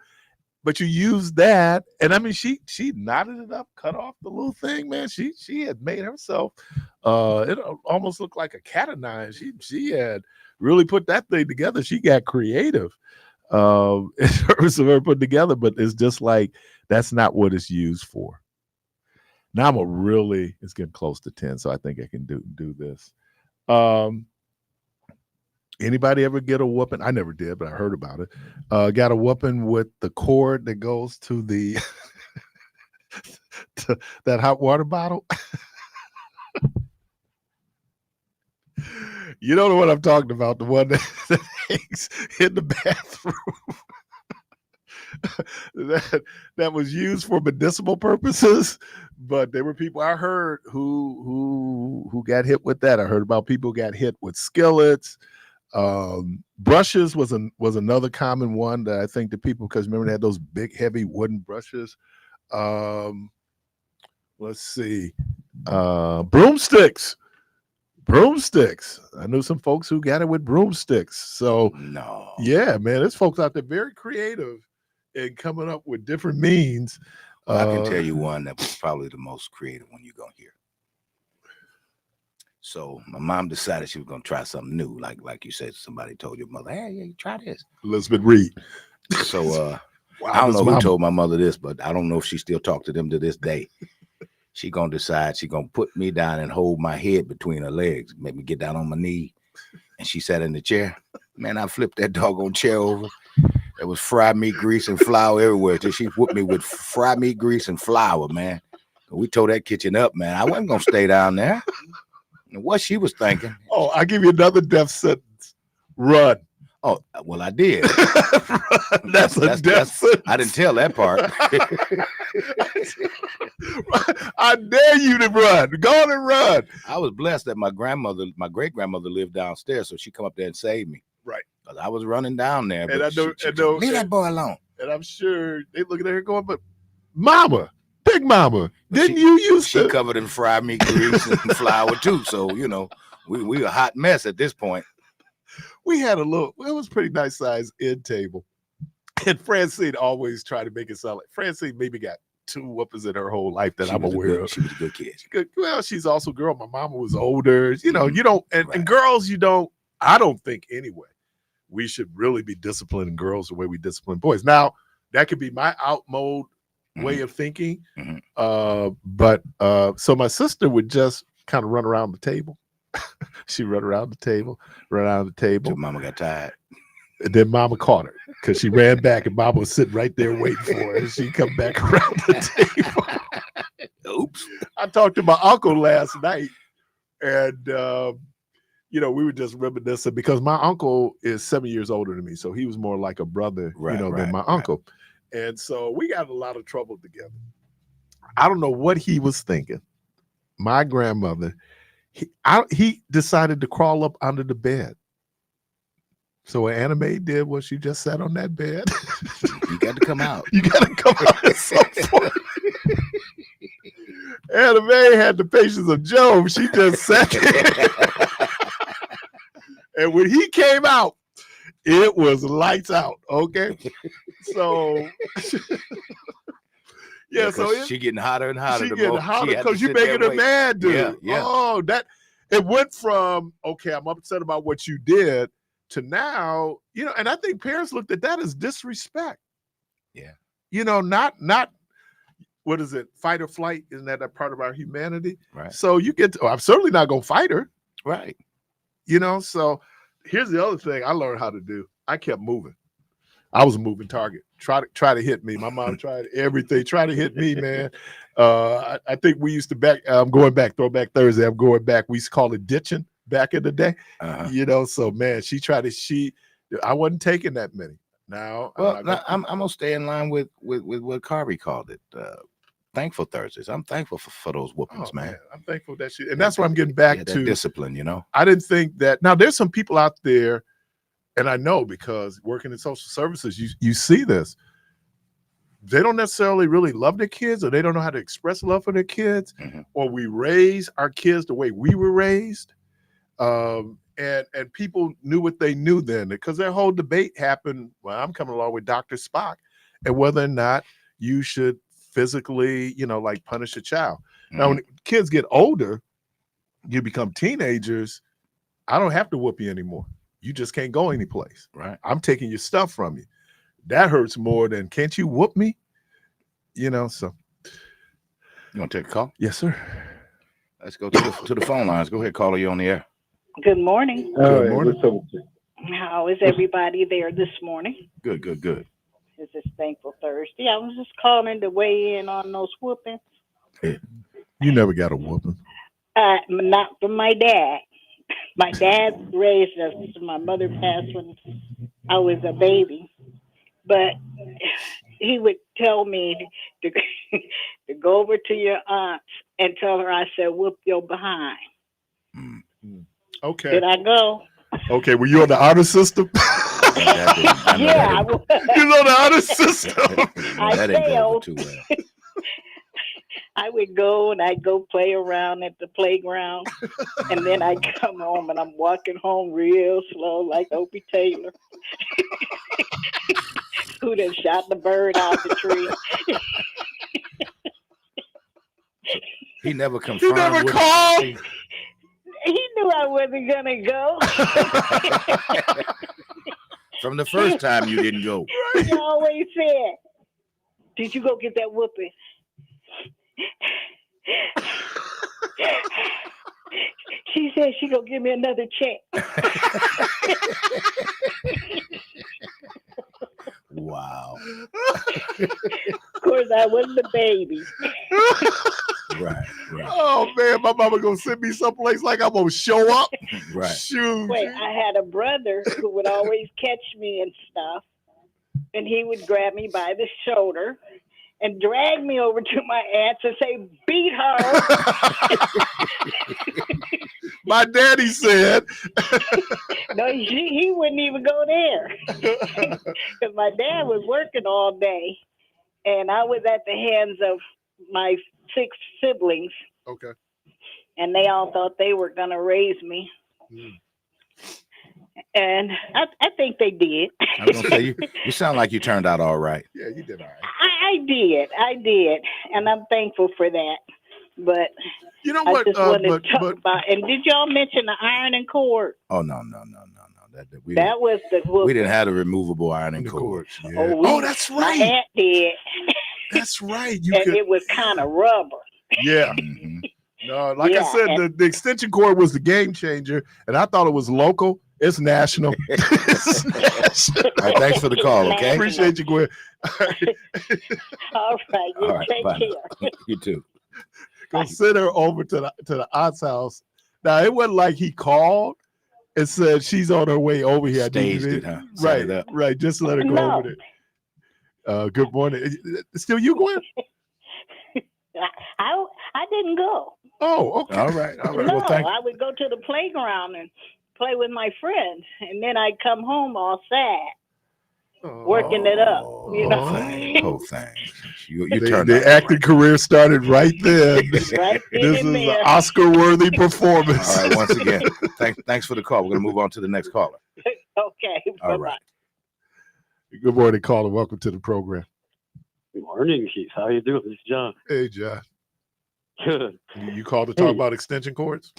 but you use that. And I mean, she knotted it up, cut off the little thing, man. She had made herself, it almost looked like a cat o' nine. She had really put that thing together. She got creative in terms of her put together, but it's just like, that's not what it's used for. Now it's getting close to 10, so I think I can do this. Anybody ever get a whooping? I never did, but I heard about it. Got a whooping with the cord that goes to the to that hot water bottle. You don't know what I'm talking about, the one that hangs in the bathroom. that was used for medicinal purposes, but there were people I heard who got hit with that. I heard about people got hit with skillets. Brushes was another common one that I think the people, because remember they had those big heavy wooden brushes. Let's see, broomsticks. I knew some folks who got it with broomsticks. So No. Yeah, man, there's folks out there very creative in coming up with different means. Well, I can tell you one that was probably the most creative one you're gonna hear. So my mom decided she was gonna try something new, like you said, somebody told your mother, hey, yeah, try this. Elizabeth Reed. So Wow, I don't know who mama told my mother this, but I don't know if she still talked to them to this day. She gonna decide she gonna put me down and hold my head between her legs, make me get down on my knee, and she sat in the chair. Man, I flipped that doggone chair over. There was fried meat grease and flour everywhere. Till she whooped me with fried meat grease and flour, man. We tore that kitchen up, man. I wasn't gonna stay down there. And what she was thinking. Oh, I'll give you another death sentence. Run. Oh, well, I did. That's a death sentence. I didn't tell that part. I dare you to run. Go on and run. I was blessed that my great grandmother lived downstairs, so she come up there and saved me. Right. Because I was running down there. And I know, leave that boy alone. And I'm sure they looking at her going, but Mama, Big Mama, didn't you use She covered in fried meat grease and flour too. So, we a hot mess at this point. We had it was a pretty nice size end table. And Francine always tried to make it sound like Francine maybe got 2 whoopings in her whole life that I'm aware of. She was a good kid. Well, she's also a girl. My mama was older. You don't, and girls, I don't think anyway, we should really be disciplining girls the way we discipline boys. Now, that could be my out mode way of thinking. But so my sister would just kind of run around the table. She run around the table. Till mama got tired. And then mama caught her because she ran back and mama was sitting right there waiting for her. And she come back around the table. Oops. I talked to my uncle last night and, we were just reminiscing because my uncle is 7 years older than me. So he was more like a brother, than my uncle. And so we got in a lot of trouble together. I don't know what he was thinking. My grandmother, he decided to crawl up under the bed. So what Anna Mae did was she just sat on that bed You got to come out. You got to come out at some point. Anna Mae had the patience of Job. She just sat there. And when he came out, it was lights out. Okay. So, yeah. So she getting hotter and hotter. she getting hotter because you making her mad, dude. Yeah, yeah. Oh, it went from, okay, I'm upset about what you did to now, and I think parents looked at that as disrespect. Yeah. Not what is it? Fight or flight? Isn't that a part of our humanity? Right. So you get I'm certainly not going to fight her. Right. So here's the other thing I learned how to do. I kept moving. I was a moving target. Try to hit me. My mom tried everything. Try to hit me, man. I think we used to I'm going back, Throwback Thursday. I'm going back. We used to call it ditching back in the day. So man, I wasn't taking that many. Now, well, I'm gonna stay in line with what Carby called it. Thankful Thursdays. I'm thankful for those whoopings, man. I'm thankful that and that's what I'm getting back that to discipline. I didn't think that. Now, there's some people out there, and I know because working in social services, you see this. They don't necessarily really love their kids, or they don't know how to express love for their kids, or we raise our kids the way we were raised. And people knew what they knew then, because their whole debate happened. Well, I'm coming along with Dr. Spock, and whether or not you should physically, like punish a child. Now, when kids get older, you become teenagers. I don't have to whoop you anymore. You just can't go anyplace. Right. I'm taking your stuff from you. That hurts more than, can't you whoop me? So. You want to take a call? Yes, sir. Let's go to the phone lines. Go ahead, caller. You on the air. Good morning. Good morning. How is everybody there this morning? Good. This is Thankful Thursday. I was just calling to weigh in on those whoopings. You never got a whooping. Not from my dad. My dad raised us. My mother passed when I was a baby. But he would tell me to go over to your aunt and tell her I said, whoop your behind. Okay. Did I go? Okay. Were you on the honor system? Yeah, I was. You know the honor system. I failed. Too well. I would go and I'd go play around at the playground, and then I'd come home and I'm walking home real slow like Opie Taylor, who done shot the bird out the tree. He never confirmed. You never called. He knew I wasn't gonna go. From the first time you didn't go. He always said, "Did you go get that whooping?" She said she gonna give me another check. Wow. Of course, I was the baby. Right. Oh man, my mama gonna send me someplace like I'm gonna show up. Right. Shoot. Wait, I had a brother who would always catch me and stuff, and he would grab me by the shoulder and drag me over to my aunt's and say, beat her. My daddy said. No, he wouldn't even go there. Because my dad was working all day, and I was at the hands of my 6 siblings. Okay. And they all thought they were going to raise me. And I think they did. I was gonna say you sound like you turned out all right. Yeah, you did all right. I did, and I'm thankful for that. But you know what? I just wanted to talk about. And did y'all mention the ironing cord? Oh no. That was the whooping. We didn't have the removable ironing cord. Yeah. Oh, that's my right. aunt did. That's right. It was kind of rubber. Yeah. Mm-hmm. No, like I said, the extension cord was the game changer, and I thought it was local. It's national. It's national. All right, thanks for the call, okay? Appreciate you, Gwen. All right, you take bye. care. You too. Go send her over to the aunt's house. Now, it wasn't like he called and said she's on her way over here. Staged it, huh? Set it up. Right. Just let her go over there. Good morning. Still you, Gwen? I didn't go. Oh, okay. All right. No, Well, I would go to the playground and play with my friends, and then I'd come home all sad. working it up, you know. Poor thing. You The, turned the out all acting right. career started right then. Right then This and is an there. Oscar-worthy performance. All right, once again, thanks for the call. We're going to move on to the next caller. Okay. All Bye-bye. right. Good morning, caller. Welcome to the program. Good morning, Keith. How you doing? This is John. Hey, John. Good. You called to talk Hey. about extension cords?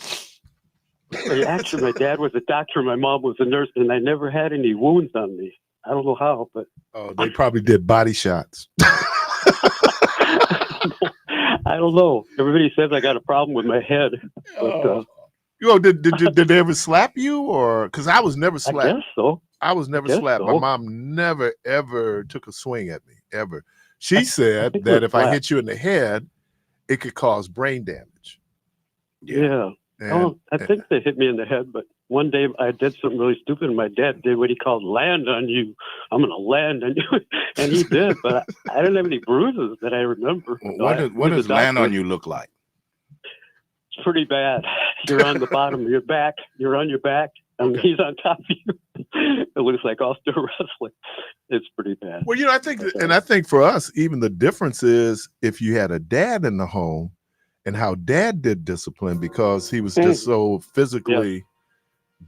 Hey, actually, my dad was a doctor. My mom was a nurse, and I never had any wounds on me. I don't know how, but Oh, they probably did body shots. I don't know. Everybody says I got a problem with my head. But, Did they ever slap you, or because I was never I slapped? guess so. I was never guess slapped. My so. mom never ever took a swing at me ever. She I said think that we're if I slapped. hit you in the head, it could cause brain damage. Yeah. And, I think they hit me in the head, but one day I did something really stupid, and my dad did what he called land on you. I'm going to land on you. And he did, but I didn't have any bruises that I remember. What does land on you look like? It's pretty bad. You're on the bottom of your back. You're on your back, and Okay. he's on top of you. It looks like Austin wrestling. It's pretty bad. well, I think for us, even the difference is if you had a dad in the home and how dad did discipline because he was just so physically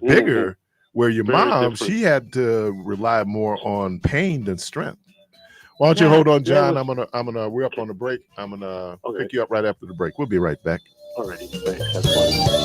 bigger, where your Very mom, different. she had to rely more on pain than strength. Why don't you hold on, John? We're up on the break. I'm gonna pick you up right after the break. We'll be right back. All righty. Thanks. That's fine.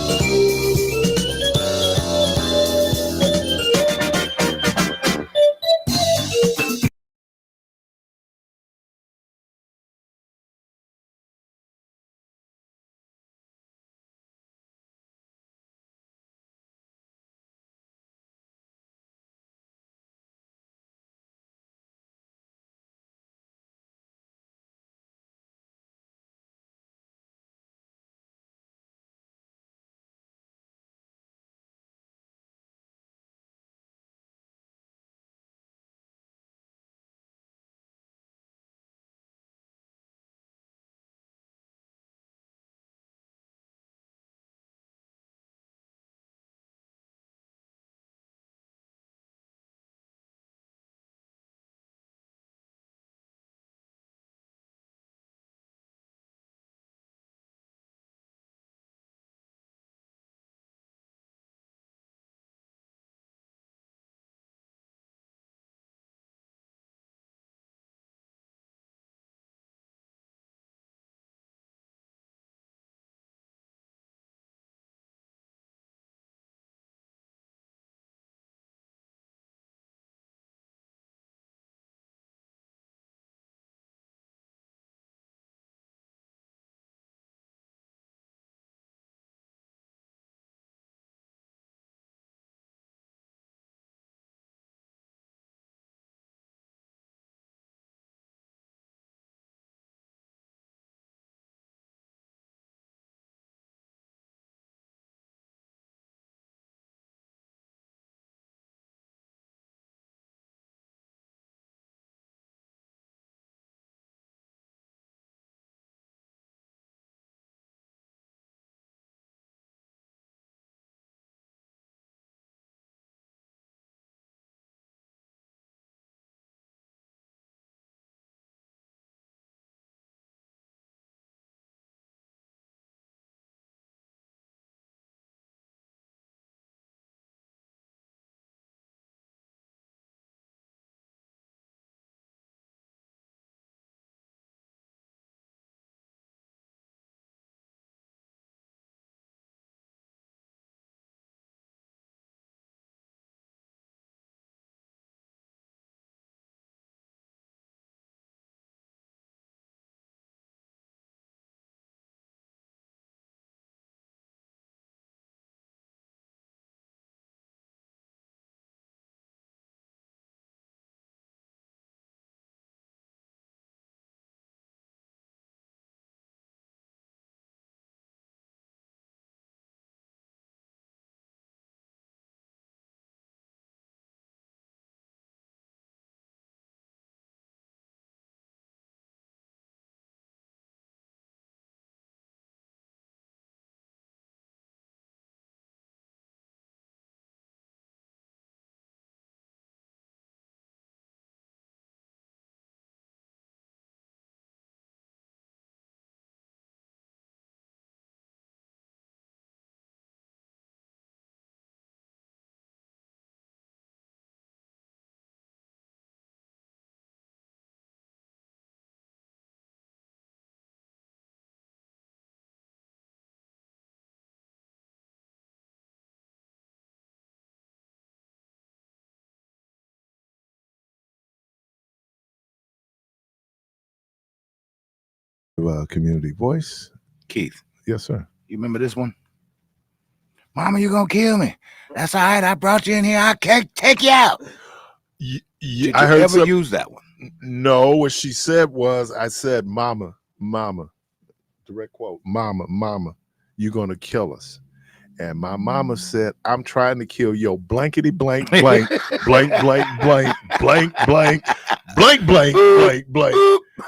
Community voice. Keith, Yes, sir. you remember this one? Mama, you gonna kill me. That's all right. I brought you in here. I can't take you out. Did I you heard ever use that one? No, what she said was, I said, Mama, Mama, direct quote, Mama, Mama, you gonna kill us. And my mama said, I'm trying to kill your blankety blank blank blank blank blank blank blank blank blank blank blank.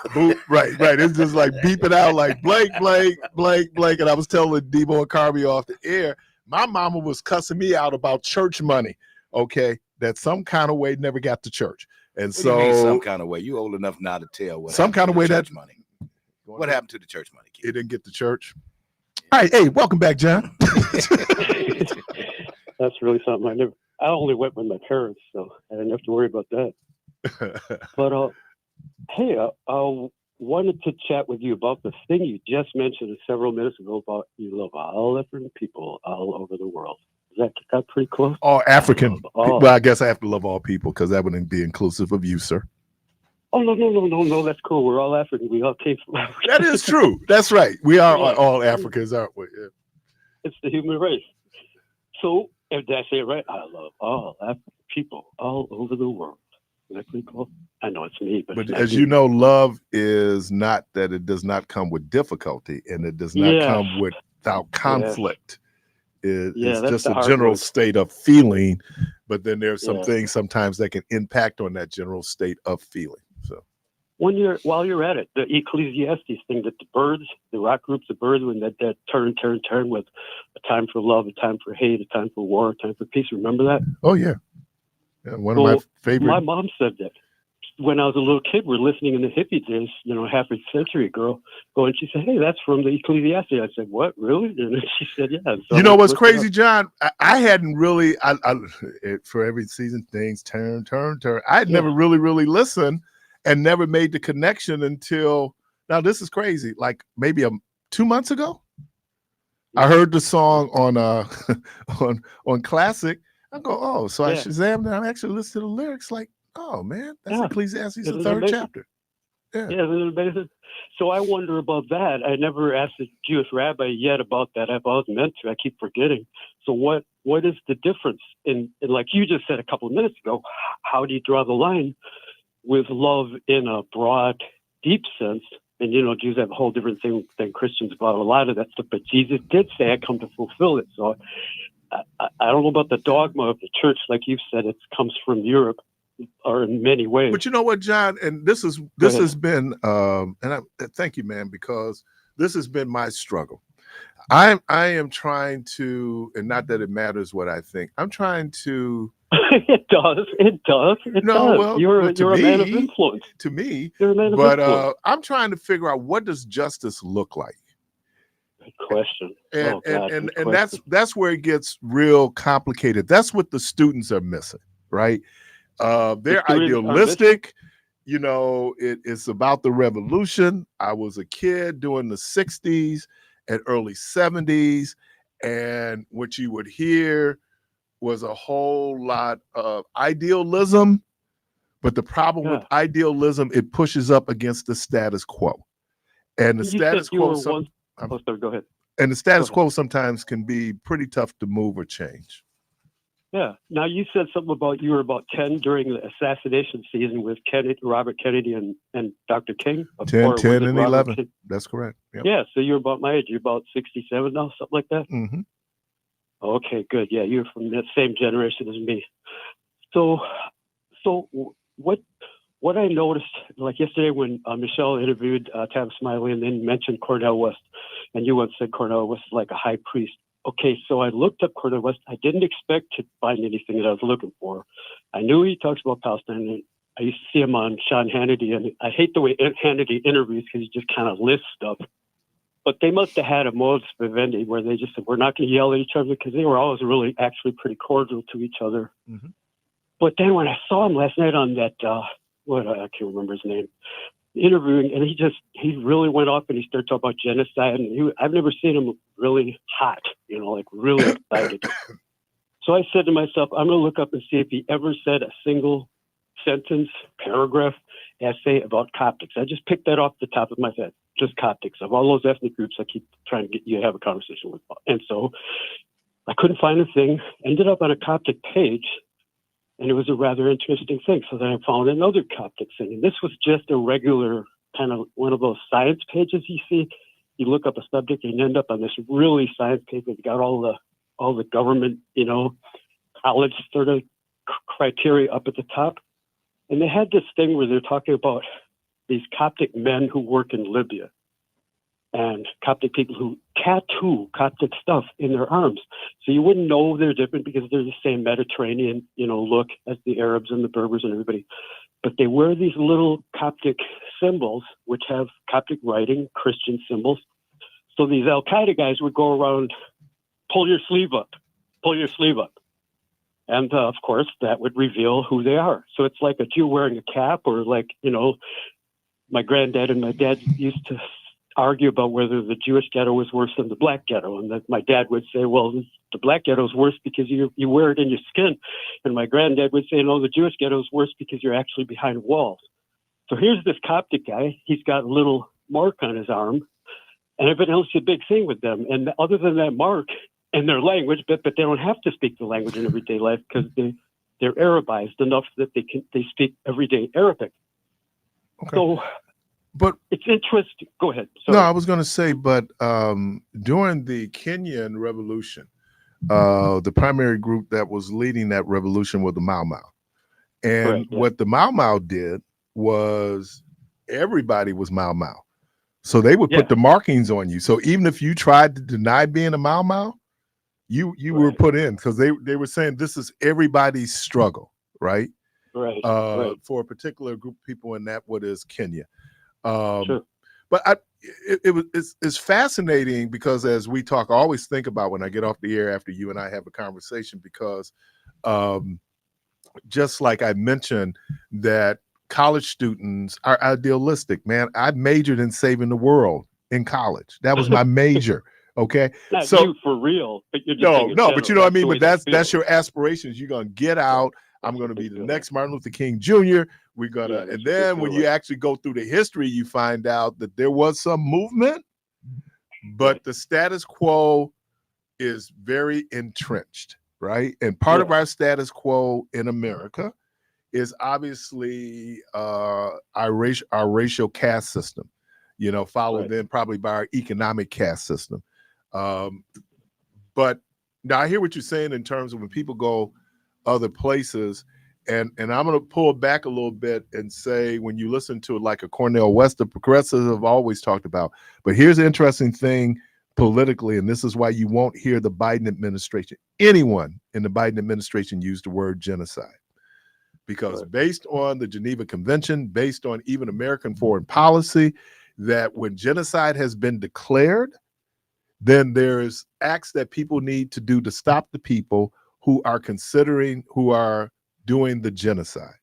Boop. Right. It's just like beeping out like blank blank blank blank. And I was telling Debo and Carby off the air, my mama was cussing me out about church money. Okay, that some kind of way never got to church. And What do you mean so some kind of way? You old enough now to tell what some happened kind to of the way church that money. What happened to the church money, Keith? it didn't get to church. All right, hey, welcome back, John. That's really something. I only went with my parents, so I didn't have to worry about that. But hey, I wanted to chat with you about the thing you just mentioned several minutes ago about you love all different people all over the world. Is that pretty close? All African. All. Well, I guess I have to love all people because that wouldn't be inclusive of you, sir. Oh no! That's cool. We're all African. We all came from Africa. That is true. That's right. We are Yeah. all Africans, aren't we? Yeah. It's the human race. So, if did I say it right? I love all African people all over the world. Is that pretty cool? I know it's me, but As you know, love is not that it does not come with difficulty and it does not come without conflict. It's that's just the a hard general word. state of feeling, but then there's some Yeah. things sometimes that can impact on that general state of feeling. So While you're at it, the Ecclesiastes thing that the rock groups of birds, when that turn with a time for love, a time for hate, a time for war, a time for peace. Remember that? oh yeah. One of my favorite. My mom said that when I was a little kid. We're listening in the hippie days, half a century ago. And she said, "Hey, that's from the Ecclesiastes." I said, "What, really?" And she said, "Yeah." So You know what's crazy, John? I hadn't really, for every season, things turn. I had never really listened and never made the connection until now. This is crazy. Like maybe 2 months ago, I heard the song on on Classic. I go, oh, so I Shazammed and I actually listened to the lyrics. Like, oh man, that's Ecclesiastes, the third chapter. Yeah, isn't it amazing? So I wonder about that. I never asked a Jewish rabbi yet about that. I've always meant to. I keep forgetting. So what is the difference in like you just said a couple of minutes ago? How do you draw the line with love in a broad, deep sense? And Jews have a whole different thing than Christians about a lot of that stuff. But Jesus did say, "I come to fulfill it." So I don't know about the dogma of the church, like you've said. It comes from Europe, or in many ways. But you know what, John, and this has been, and I thank you, man, because this has been my struggle. I am trying to, and not that it matters what I think. I'm trying to. It does. Well, you're a man of influence. To me, you're a man of influence. I'm trying to figure out, what does justice look like? Good question. And that's where it gets real complicated. That's what the students are missing, right? They're idealistic. It's about the revolution. I was a kid during the 60s and early 70s, and what you would hear was a whole lot of idealism. But the problem with idealism, it pushes up against the status quo. And the status quo. Go ahead. And the status quo sometimes can be pretty tough to move or change. Yeah. Now, you said something about you were about 10 during the assassination season with Robert Kennedy and Dr. King. 10 and 11. That's correct. Yep. Yeah. So you're about my age. You're about 67 now, something like that? Mm-hmm. Okay, good. Yeah, you're from that same generation as me. So what I noticed, like yesterday when Michelle interviewed Tavis Smiley and then mentioned Cornel West, and you once said Cornel West is like a high priest. Okay, so I looked up Cornel West. I didn't expect to find anything that I was looking for. I knew he talks about Palestine, and I used to see him on Sean Hannity, and I hate the way Hannity interviews because he just kind of lists stuff. But they must have had a modus vivendi where they just said, we're not going to yell at each other, because they were always really actually pretty cordial to each other. Mm-hmm. But then when I saw him last night on that, I can't remember his name, interviewing, and he really went off and he started talking about genocide. And I've never seen him really hot, like really excited. So I said to myself, I'm going to look up and see if he ever said a single sentence, paragraph essay about Coptics. I just picked that off the top of my head, just Coptics. Of all those ethnic groups I keep trying to get you to have a conversation with. And so I couldn't find a thing, ended up on a Coptic page, and it was a rather interesting thing. So then I found another Coptic thing. And this was just a regular kind of one of those science pages you see. You look up a subject and you end up on this really science page that's got all the government, college sort of criteria up at the top. And they had this thing where they're talking about these Coptic men who work in Libya and Coptic people who tattoo Coptic stuff in their arms. So you wouldn't know they're different because they're the same Mediterranean, look as the Arabs and the Berbers and everybody. But they wear these little Coptic symbols, which have Coptic writing, Christian symbols. So these Al-Qaeda guys would go around, pull your sleeve up. And of course, that would reveal who they are. So it's like a Jew wearing a cap, or like, my granddad and my dad used to argue about whether the Jewish ghetto was worse than the black ghetto. And that my dad would say, well, the black ghetto is worse because you wear it in your skin. And my granddad would say, no, the Jewish ghetto is worse because you're actually behind walls. So here's this Coptic guy. He's got a little mark on his arm. And evidently it's a big thing with them. And other than that mark and their language, but they don't have to speak the language in everyday life because they're Arabized enough that they speak everyday Arabic. Okay. So, but it's interesting. Go ahead. No, I was going to say, but during the Kenyan Revolution, the primary group that was leading that revolution was the Mau Mau. And Correct, yeah. what the Mau Mau did was everybody was Mau Mau. So they would put the markings on you. So even if you tried to deny being a Mau Mau, you were put in because they were saying this is everybody's struggle, right? Right. For a particular group of people, and that what is Kenya. Sure. But it's fascinating because as we talk, I always think about when I get off the air after you and I have a conversation because just like I mentioned that college students are idealistic, man. I majored in saving the world in college. That was my major. Okay. Not so you for real, but you're just no, but you know what I mean? But that's that's your aspirations. You're going to get out. I'm going to be the next Martin Luther King Jr. We're going to, and then when you actually go through the history, you find out that there was some movement, but the status quo is very entrenched, right? And part of our status quo in America is obviously our racial caste system, followed then probably by our economic caste system. But now I hear what you're saying in terms of when people go other places, and I'm going to pull back a little bit and say when you listen to it like a Cornel West, the progressives have always talked about. But here's the interesting thing politically, and this is why you won't hear the Biden administration, anyone in the Biden administration use the word genocide. Because based on the Geneva Convention, based on even American foreign policy, that when genocide has been declared, then there's acts that people need to do to stop the people who are doing the genocide.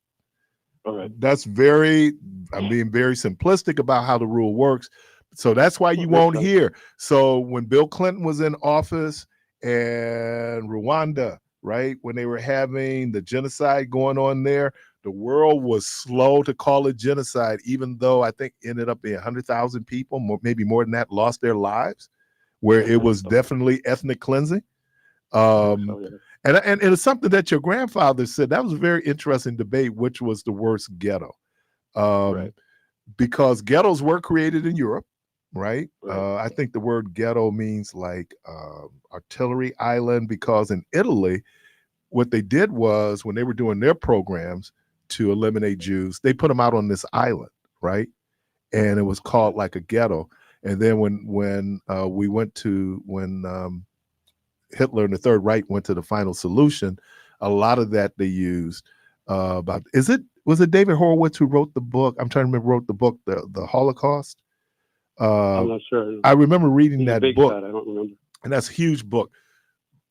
All right. That's I'm being very simplistic about how the rule works. So that's why you won't hear. So when Bill Clinton was in office and Rwanda, right, when they were having the genocide going on there, the world was slow to call it genocide, even though I think ended up being 100,000 people, maybe more than that, lost their lives, where it was definitely ethnic cleansing. And it's something that your grandfather said. That was a very interesting debate, which was the worst ghetto. Because ghettos were created in Europe, right? I think the word ghetto means like artillery island, because in Italy, what they did was when they were doing their programs to eliminate Jews, they put them out on this island, right? And it was called like a ghetto. And then when Hitler and the Third Reich went to the final solution, a lot of that they used was it David Horowitz who wrote the book? I'm trying to remember, wrote the book, the Holocaust. I'm not sure. I remember reading that book. I don't remember. And that's a huge book.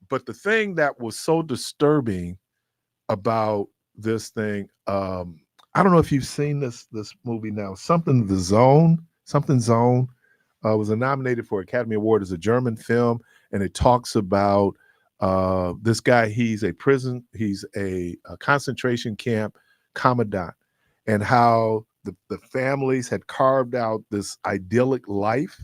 But the thing that was so disturbing about this thing, I don't know if you've seen this movie now, Something Zone was nominated for Academy Award as a German film, and it talks about this guy. He's a concentration camp commandant, and how the families had carved out this idyllic life,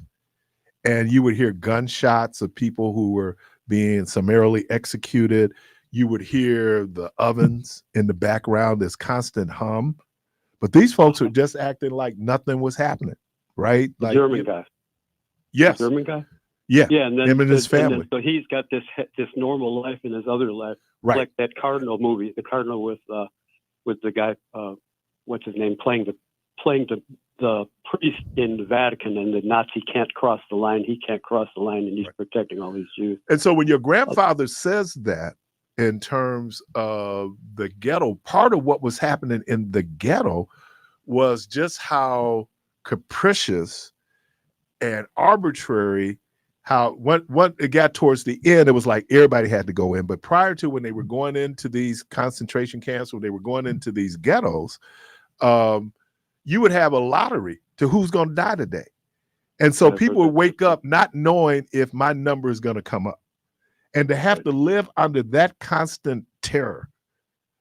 and you would hear gunshots of people who were being summarily executed. You would hear the ovens in the background, this constant hum. But these folks were just acting like nothing was happening, right? The Like German guy. Yes. The German guy. Yeah. Yeah, and then him and his and then- family. so he's got this normal life in his other life, Right. like that Cardinal movie, the Cardinal with the guy, what's his name, playing the priest in the Vatican, and the Nazi can't cross the line. He can't cross the line, and he's protecting all these Jews. And so when your grandfather says that in terms of the ghetto, part of what was happening in the ghetto was just how capricious and arbitrary, how when it got towards the end, it was like everybody had to go in. But prior to, when they were going into these concentration camps, when they were going into these ghettos, you would have a lottery to who's going to die today. And so people would wake up not knowing if my number is going to come up. And to have to live under that constant terror,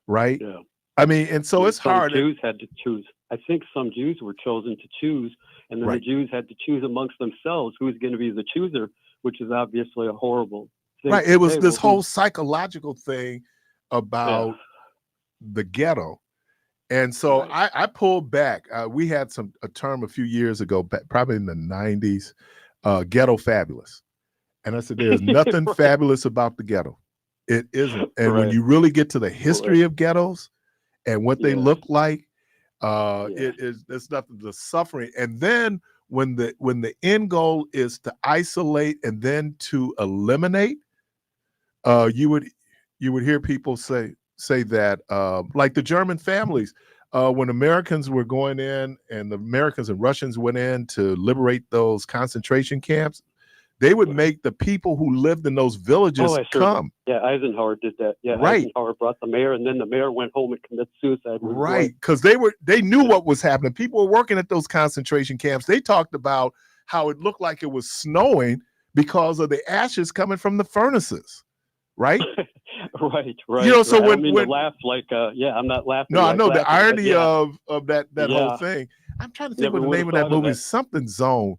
right? Yeah. I mean, and so it's some hard. Jews had to choose. I think some Jews were chosen to choose, and then Right. the Jews had to choose amongst themselves who's going to be the chooser, which is obviously a horrible thing. Right. It was Hey, this well, whole psychological thing about the ghetto. And so I pulled back. We had a term a few years ago, probably in the 90s, ghetto fabulous. And I said, there's nothing Right. fabulous about the ghetto. It isn't. And when Right. you really get to the history of ghettos and what they Yeah. look like, it's nothing, the suffering. And then when the end goal is to isolate and then to eliminate, you would hear people say that, like the German families, when Americans were going in, and the Americans and Russians went in to liberate those concentration camps, they would make the people who lived in those villages come. Yeah, Eisenhower did that. Yeah, Right. Eisenhower brought the mayor, and then the mayor went home and committed suicide. with his Right, wife. because they knew what was happening. People were working at those concentration camps. They talked about how it looked like it was snowing because of the ashes coming from the furnaces, right? Right. You know, so right. when- I mean, when- to laugh like, I'm not laughing. No, I like know the laughing, but irony yeah. of that whole Yeah. thing. I'm trying to think Never what the name of would've that thought of movie that. is. Something Zone.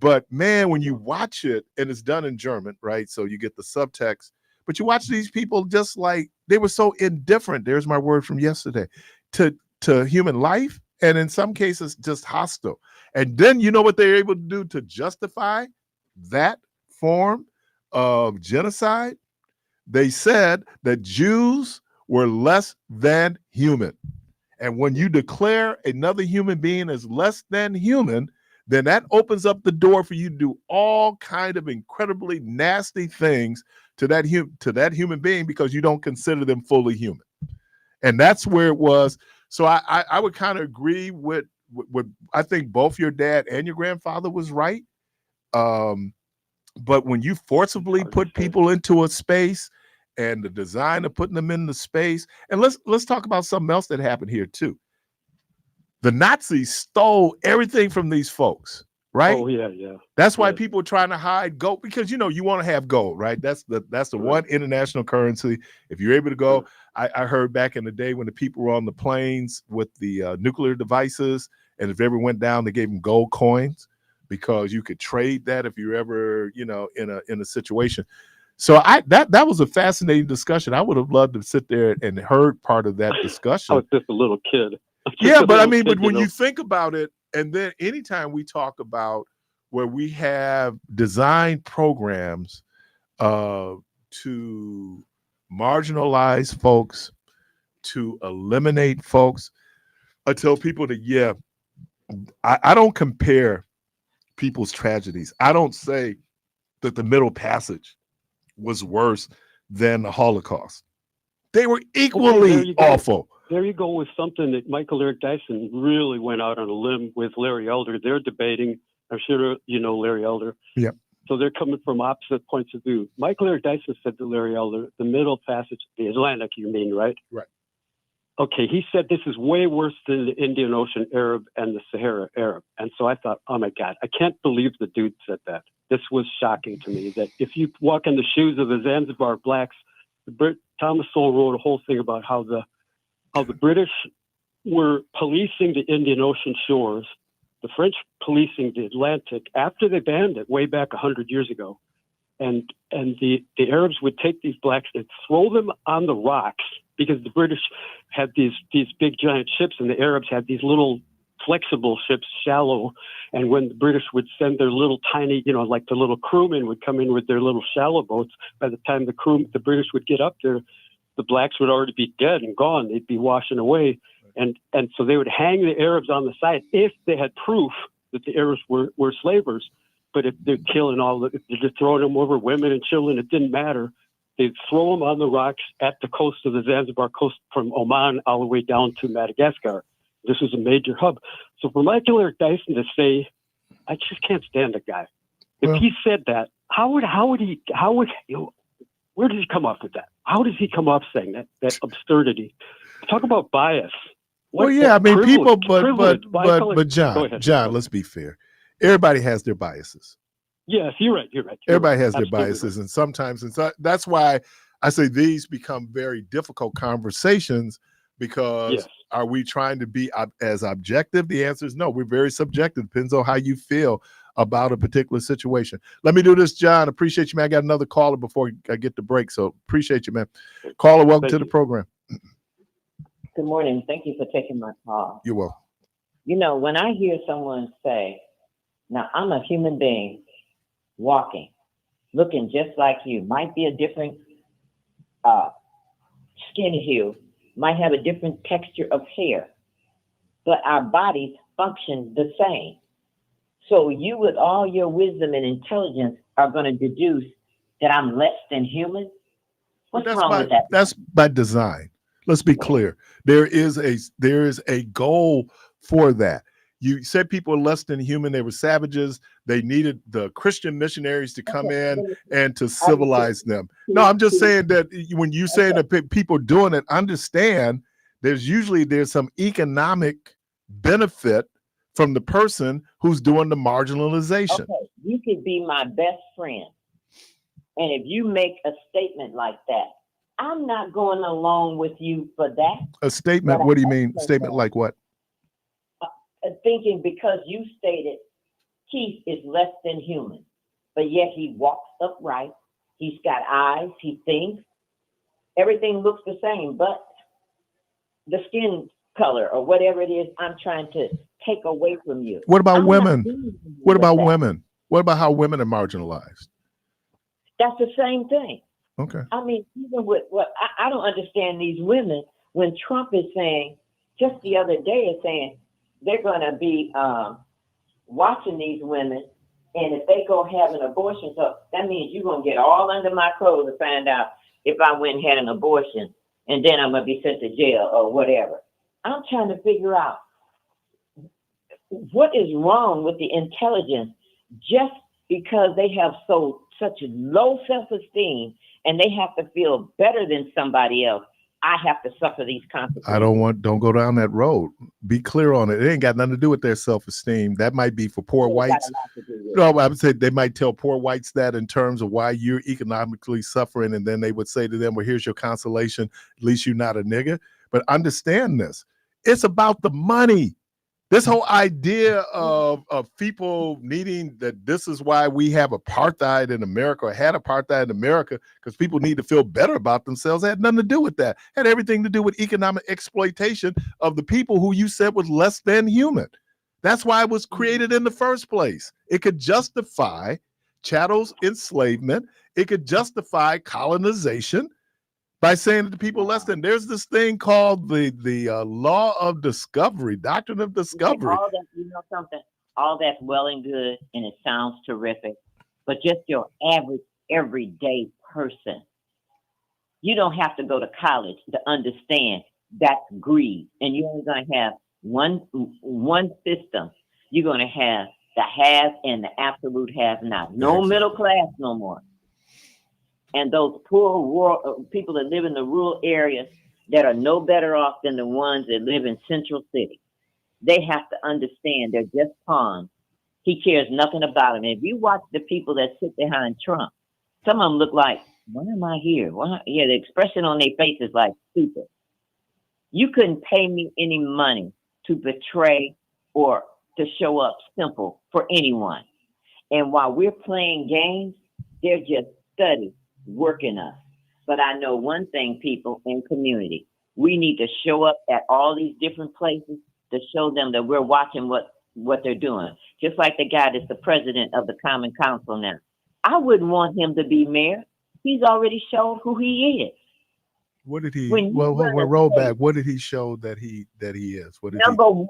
But man, when you watch it, and it's done in German, right? So you get the subtext, but you watch these people just like they were so indifferent. There's my word from yesterday to human life, and in some cases just hostile. And then you know what they're able to do to justify that form of genocide? They said that Jews were less than human. And when you declare another human being as less than human, then that opens up the door for you to do all kind of incredibly nasty things to that human being, because you don't consider them fully human. And that's where it was. So I would kind of agree with I think both your dad and your grandfather was right. But when you forcibly put people into a space, and the design of putting them in the space, and let's talk about something else that happened here too. The Nazis stole everything from these folks, right? Oh yeah. That's why Yes. people are trying to hide gold, because you want to have gold, right? That's the one international currency. If you're able to go, I heard back in the day when the people were on the planes with the nuclear devices, and if it ever went down, they gave them gold coins, because you could trade that if you're ever in a situation. So that was a fascinating discussion. I would have loved to sit there and heard part of that I discussion. was just a little kid. Yeah, but I Little mean, kid, but when know. you think about it, and then anytime we talk about where we have designed programs to marginalize folks, to eliminate folks, I tell people that, I don't compare people's tragedies. I don't say that the Middle Passage was worse than the Holocaust. They were equally awful. There you go with something that Michael Eric Dyson really went out on a limb with Larry Elder. They're debating. I'm sure you know Larry Elder. Yep. So they're coming from opposite points of view. Michael Eric Dyson said to Larry Elder, the Middle Passage, the Atlantic, you mean, right? Right. Okay, he said this is way worse than the Indian Ocean Arab and the Sahara Arab. And so I thought, oh my God, I can't believe the dude said that. This was shocking to me, that if you walk in the shoes of the Zanzibar blacks, Thomas Sowell wrote a whole thing about how the British were policing the Indian Ocean shores, the French policing the Atlantic after they banned it way back 100 years ago. And the Arabs would take these blacks and throw them on the rocks, because the British had these big giant ships and the Arabs had these little flexible ships, shallow. And when the British would send their little tiny, like the little crewmen would come in with their little shallow boats, by the time the British would get up there, the blacks would already be dead and gone. They'd be washing away. And so they would hang the Arabs on the side if they had proof that the Arabs were slavers. But if they're killing if they're just throwing them over women and children, it didn't matter. They'd throw them on the rocks at the coast of the Zanzibar coast from Oman all the way down to Madagascar. This is a major hub. So for Michael Eric Dyson to say, I just can't stand the guy. If he said that, where did he come up with that? How does he come up saying that absurdity? Talk about bias. People, but John, John, let's be fair. Everybody has their biases. Yes, you're right. Everybody has Absolutely their biases, and sometimes, that's why I say these become very difficult conversations, because are we trying to be as objective? The answer is no. We're very subjective. Depends on how you feel about a particular situation. Let me do this, John. Appreciate you, man. I got another caller before I get the break, so appreciate you, man. Caller, welcome to the program. Good morning. Thank you for taking my call. You're welcome. When I hear someone say, now I'm a human being walking, looking just like you, might be a different skin hue, might have a different texture of hair, but our bodies function the same. So you, with all your wisdom and intelligence, are going to deduce that I'm less than human? What's wrong with that? That's by design. Let's be clear. There is a goal for that. You said people are less than human. They were savages. They needed the Christian missionaries to come in and to civilize them. No, I'm just saying that when you say that people doing it, understand there's some economic benefit from the person who's doing the marginalization. Okay, you could be my best friend, and if you make a statement like that, I'm not going along with you for that. A statement? What do you mean? Statement like what? Thinking because you stated Keith is less than human, but yet he walks upright. He's got eyes. He thinks. Everything looks the same, but the skin color or whatever it is, I'm trying to take away from you. What about women? What about women? What about how women are marginalized? That's the same thing. Okay. I mean, even with what I don't understand these women when Trump is saying, just the other day is saying they're going to be watching these women, and if they go have an abortion, so that means you're going to get all under my clothes to find out if I went and had an abortion, and then I'm going to be sent to jail or whatever. I'm trying to figure out what is wrong with the intelligence just because they have such low self-esteem and they have to feel better than somebody else. I have to suffer these consequences. Don't go down that road. Be clear on it. It ain't got nothing to do with their self-esteem. That might be for poor whites. No, I would say they might tell poor whites that in terms of why you're economically suffering. And then they would say to them, well, here's your consolation. At least you're not a nigga. But understand this. It's about the money. This whole idea of people needing that this is why we have apartheid in America or had apartheid in America, because people need to feel better about themselves. It had nothing to do with that. It had everything to do with economic exploitation of the people who you said was less than human. That's why it was created in the first place. It could justify chattel's enslavement. It could justify colonization by saying that the people less than. There's this thing called the law of discovery, doctrine of discovery. All that, you know something, all that's well and good, and it sounds terrific, but just your average, everyday person, you don't have to go to college to understand that's greed, and you're only going to have one system. You're going to have the have and the absolute have not. No middle class no more. And those poor rural people that live in the rural areas that are no better off than the ones that live in central city. They have to understand they're just pawns. He cares nothing about them. And if you watch the people that sit behind Trump, some of them look like, why am I here? Why? Yeah, the expression on their face is like stupid. You couldn't pay me any money to betray or to show up simple for anyone. And while we're playing games, they're just study working us. But I know one thing, people in community, we need to show up at all these different places to show them that we're watching what they're doing. Just like the guy that's the president of the Common Council now. I wouldn't want him to be mayor. He's already showed who he is. What did he? When you Well, run a roll state- back. What did he show that he is? What did Number one,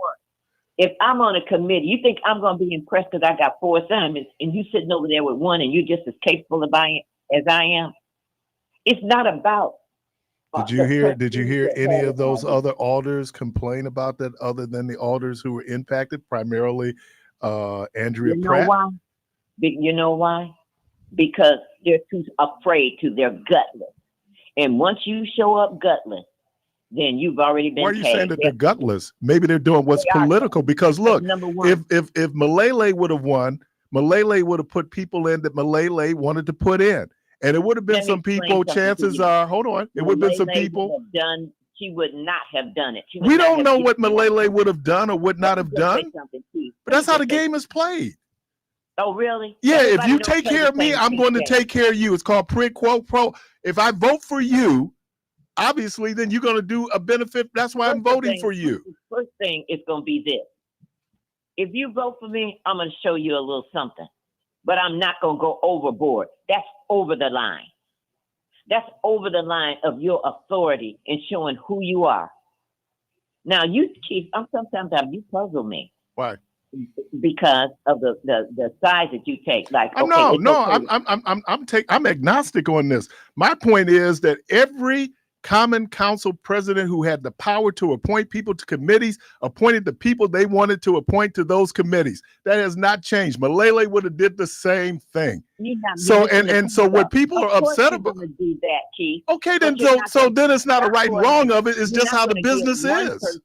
if I'm on a committee, you think I'm going to be impressed because I got 4 assignments and you sitting over there with one and you're just as capable of buying as I am? It's not about. Did you hear any of those other alders complain about that other than the alders who were impacted, primarily Andrea You know Pratt? why? You know why? Because they're too afraid to. They're gutless. And once you show up gutless, then you've already been Why are you tagged. saying that they're gutless? Maybe they're doing what's They are. political. Because look, Number one, if Malele would have won, Malele would have put people in that Malele wanted to put in. And it would have been Let me some explain people, something to chances you. are, hold on, it would have been some Malele people. would have done. She would not have done it. She would We not don't have know given what them Malele would have done or would not Let have me just say done, something, Keith. but Let that's me how the just say- game is played. Oh, really? Yeah, if Everybody you don't take play care the of me, same I'm going to game. take care of you. It's called quid pro quo. If I vote for you, obviously, then you're going to do a benefit. That's why I'm voting for you. First thing is going to be this. If you vote for me, I'm going to show you a little something. But I'm not going to go overboard. That's over the line. That's over the line of your authority and showing who you are. Now, you, Chief, sometimes you puzzle me. Why? Because of the size that you take. Like, okay, I'm agnostic on this. My point is that every Common Council president who had the power to appoint people to committees appointed the people they wanted to appoint to those committees. That has not changed. Malele would have did the same thing. So what people are upset about, to do that, Chief. okay, then But then it's not a right and wrong of it. It's just how the business is.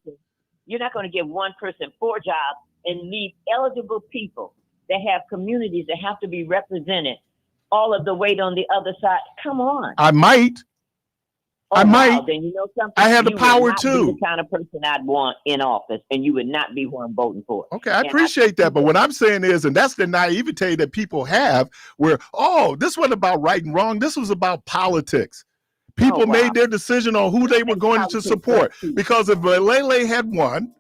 You're not going to give one person 4 jobs and leave eligible people that have communities that have to be represented all of the weight on the other side. Come on. I might. Then you know something. I had the You would power not be too. the kind of person I'd want in office, and you would not be who I'm voting for. Okay, I appreciate that. But what I'm saying is, and that's the naivete that people have, where, this wasn't about right and wrong. This was about politics. People made their decision on who they were going to support. Because if Malele had won,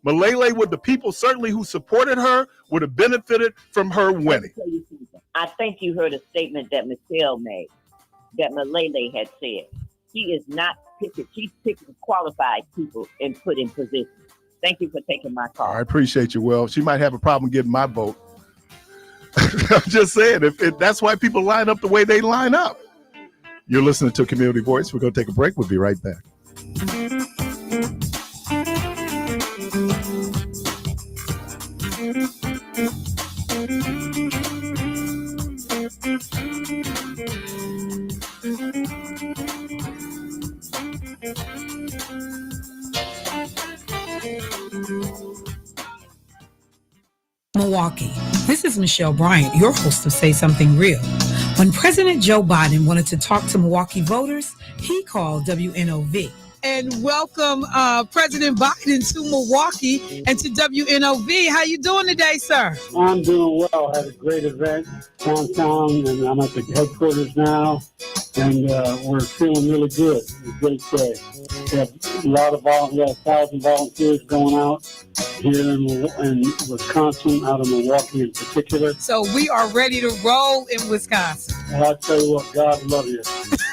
the people certainly who supported her would have benefited from her winning. I think you heard a statement that Michelle made, that Malele had said. She is not picking. She's picking qualified people and put in positions. Thank you for taking my call. I appreciate you. Well, she might have a problem getting my vote. I'm just saying, if that's why people line up the way they line up. You're listening to Community Voice. We're going to take a break. We'll be right back. Milwaukee. This is Michelle Bryant, your host of Say Something Real. When President Joe Biden wanted to talk to Milwaukee voters, he called WNOV. And welcome President Biden to Milwaukee and to WNOV. How you doing today, sir? I'm doing well. I had a great event downtown, and I'm at the headquarters now, and we're feeling really good. It's a great day. We have a lot of 1,000 volunteers going out here in Wisconsin, out of Milwaukee in particular. So we are ready to roll in Wisconsin. Well, I tell you what, God love you.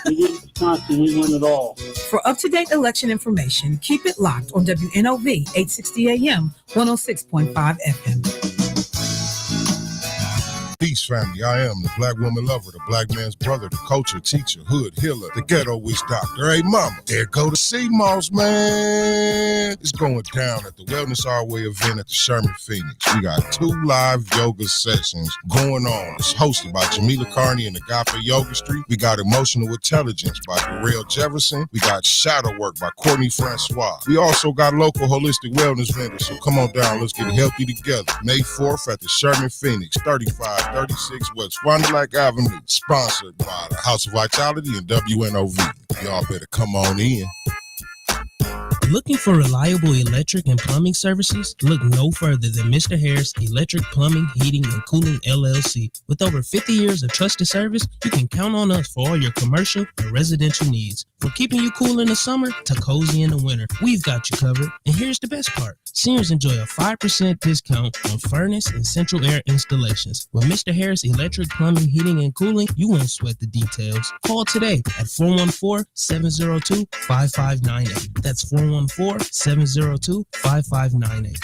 We get Wisconsin, we win it all. For up-to-date election information, keep it locked on WNOV 860 AM, 106.5 FM. Peace, family. I am the black woman lover, the black man's brother, the culture teacher, hood healer, the ghetto witch doctor. Hey, mama, there go the CMOS, man. It's going down at the Wellness Our Way event at the Sherman Phoenix. We got 2 live yoga sessions going on. It's hosted by Jamila Carney and Agape Yoga Street. We got Emotional Intelligence by Darrell Jefferson. We got Shadow Work by Courtney Francois. We also got local holistic wellness vendors. So come on down, let's get healthy together. May 4th at the Sherman Phoenix, 3536 West Fond du Lac Avenue, sponsored by the House of Vitality and WNOV. Y'all better come on in. Looking for reliable electric and plumbing services? Look no further than Mr. Harris Electric Plumbing, Heating, and Cooling LLC. With over 50 years of trusted service, you can count on us for all your commercial and residential needs. From keeping you cool in the summer to cozy in the winter, we've got you covered. And here's the best part. Seniors enjoy a 5% discount on furnace and central air installations. With Mr. Harris Electric Plumbing, Heating, and Cooling, you won't sweat the details. Call today at 414-702-5598. That's 414-702-5598.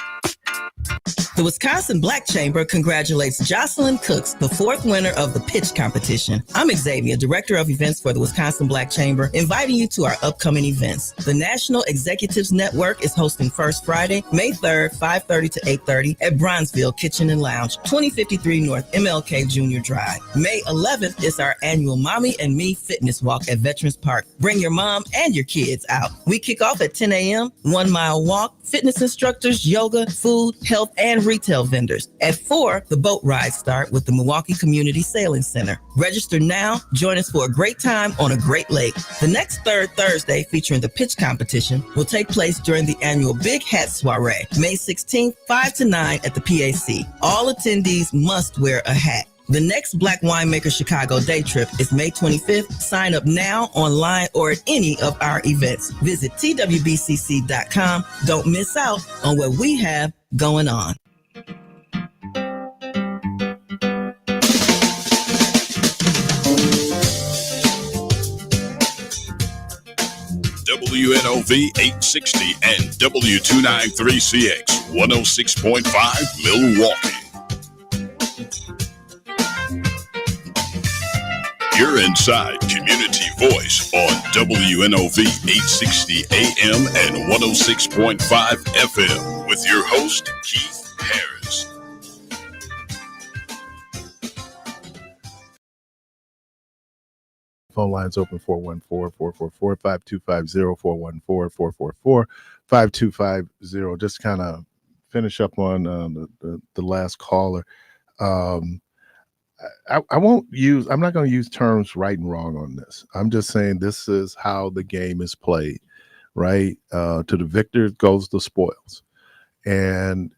The Wisconsin Black Chamber congratulates Jocelyn Cooks, the fourth winner of the pitch competition. I'm Xavier, Director of Events for the Wisconsin Black Chamber, inviting you to our upcoming events. The National Executives Network is hosting First Friday, May 3rd, 5:30 to 8:30 at Bronzeville Kitchen and Lounge, 2053 North MLK Jr. Drive. May 11th is our annual Mommy and Me Fitness Walk at Veterans Park. Bring your mom and your kids out. We kick off at 10 a.m., 1 mile walk, fitness instructors, yoga, food, health, and retail vendors. At 4, the boat rides start with the Milwaukee Community Sailing Center. Register now. Join us for a great time on a great lake. The next third Thursday, featuring the pitch competition, will take place during the annual Big Hat Soiree, May 16th, 5 to 9 at the PAC. All attendees must wear a hat. The next Black Winemaker Chicago day trip is May 25th. Sign up now, online, or at any of our events. Visit twbcc.com. Don't miss out on what we have going on. WNOV 860 and W293CX 106.5 Milwaukee. You're inside Community Voice on WNOV 860 AM and 106.5 FM with your host, Keith Parris. Phone lines open 414-444-5250, 414-444-5250. Just kind of finish up on the last caller. I'm not going to use terms right and wrong on this. I'm just saying this is how the game is played, right? To the victor goes the spoils. And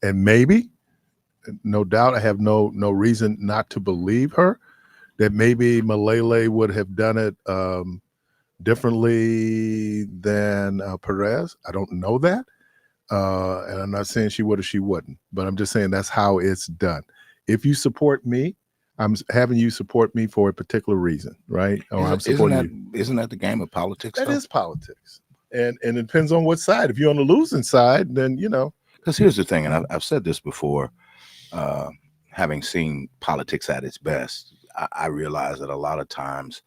maybe, no doubt, I have no reason not to believe her, that maybe Malele would have done it differently than Parris. I don't know that. And I'm not saying she would or she wouldn't, but I'm just saying that's how it's done. If you support me, I'm having you support me for a particular reason, right? Or I'm supporting you. Isn't that the game of politics? That is politics. And it depends on what side. If you're on the losing side, then, you know. Because here's the thing, and I've said this before, having seen politics at its best, I realize that a lot of times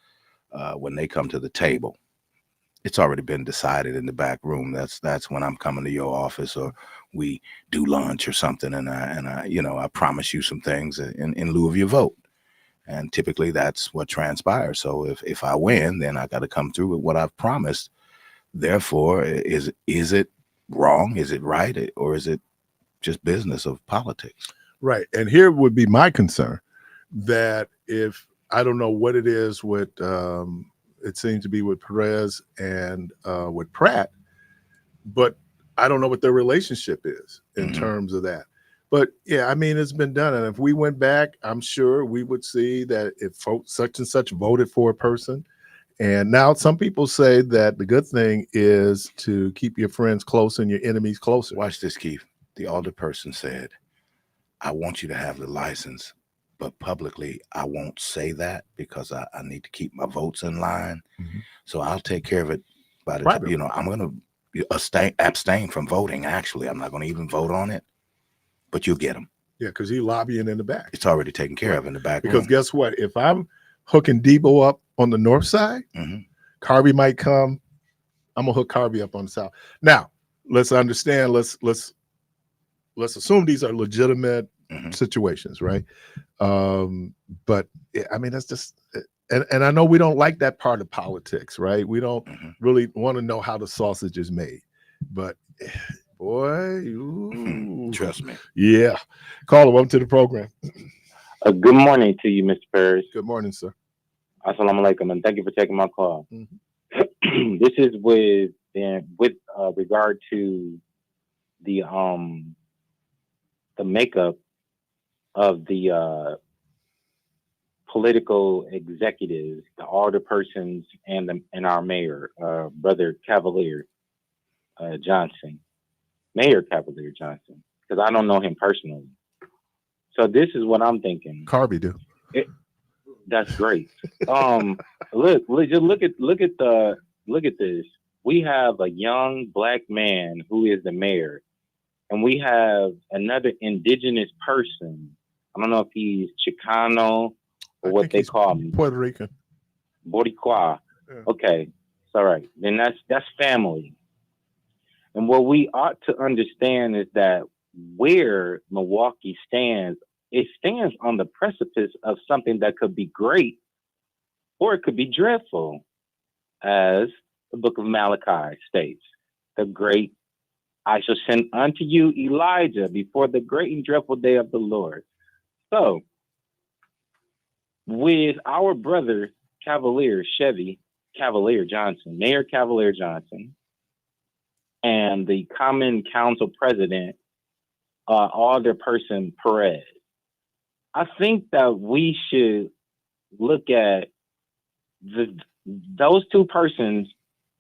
when they come to the table, it's already been decided in the back room. That's when I'm coming to your office, or we do lunch or something, and I promise you some things in lieu of your vote. And typically that's what transpires. So if I win, then I got to come through with what I've promised. Therefore, is it wrong? Is it right? Or is it just business of politics? Right. And here would be my concern, that if I don't know what it is with it seems to be with Perez and with Pratt, but I don't know what their relationship is in terms of that. But yeah, I mean, it's been done. And if we went back, I'm sure we would see that if such and such voted for a person. And now some people say that the good thing is to keep your friends close and your enemies closer. Watch this, Keith. The alderperson said, I want you to have the license, but publicly I won't say that because I need to keep my votes in line. So I'll take care of it by the time, I'm going to abstain from voting. Actually, I'm not going to even vote on it, but you'll get them. Yeah, because he's lobbying in the back. It's already taken care of in the back. Because guess what? If I'm hooking Debo up on the north side, Carby might come. I'm gonna hook Carby up on the south. Now, let's understand. Let's assume these are legitimate situations, right? But I mean, that's just. And I know we don't like that part of politics, right? We don't really want to know how the sausage is made, but boy, trust me. Yeah. Caller, welcome to the program. Good morning to you, Mr. Parris. Good morning, sir. Assalamu alaikum, and thank you for taking my call. This is with then with regard to the makeup of the political executives, the alderpersons, and our mayor, Brother Cavalier Johnson, Mayor Cavalier Johnson, because I don't know him personally. So this is what I'm thinking. Carby do. That's great. Just look at this. We have a young black man who is the mayor, and we have another indigenous person. I don't know if he's Chicano or what they call him. Puerto Rican. Boricua. Yeah. Okay. It's all right. Then that's family. And what we ought to understand is that where Milwaukee stands, it stands on the precipice of something that could be great or it could be dreadful, as the book of Malachi states. The great, I shall send unto you Elijah before the great and dreadful day of the Lord. So, with our brother Cavalier Johnson, Mayor Cavalier Johnson, and the Common Council President, Alderperson Parris, I think that we should look at those two persons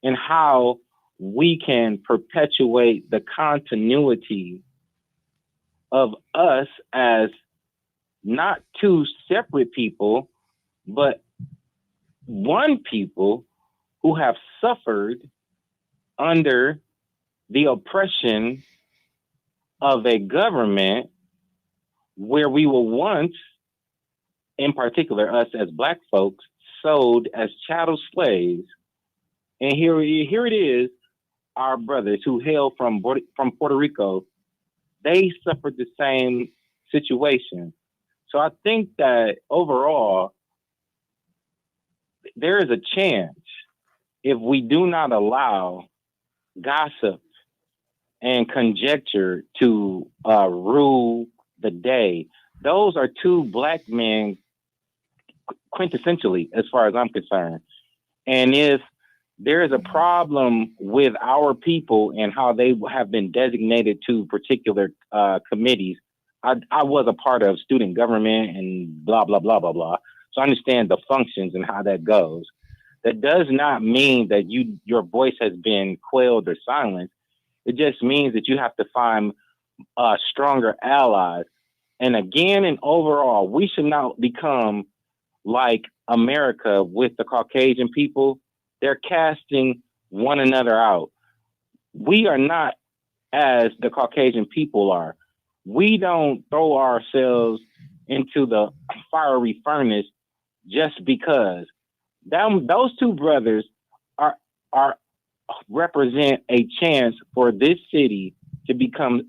and how we can perpetuate the continuity of us as not two separate people, but one people who have suffered under the oppression of a government where we were once, in particular us as black folks, sold as chattel slaves. And here it is, our brothers who hail from Puerto Rico, they suffered the same situation. So I think that overall, there is a chance, if we do not allow gossip and conjecture to rule the day. Those are two black men, quintessentially, as far as I'm concerned. And if there is a problem with our people and how they have been designated to particular committees, I was a part of student government and blah, blah, blah, blah, blah. So I understand the functions and how that goes. That does not mean that your voice has been quelled or silenced. It just means that you have to find stronger allies. And again, and overall, we should not become like America with the Caucasian people. They're casting one another out. We are not as the Caucasian people are. We don't throw ourselves into the fiery furnace just because. Those two brothers are represent a chance for this city to become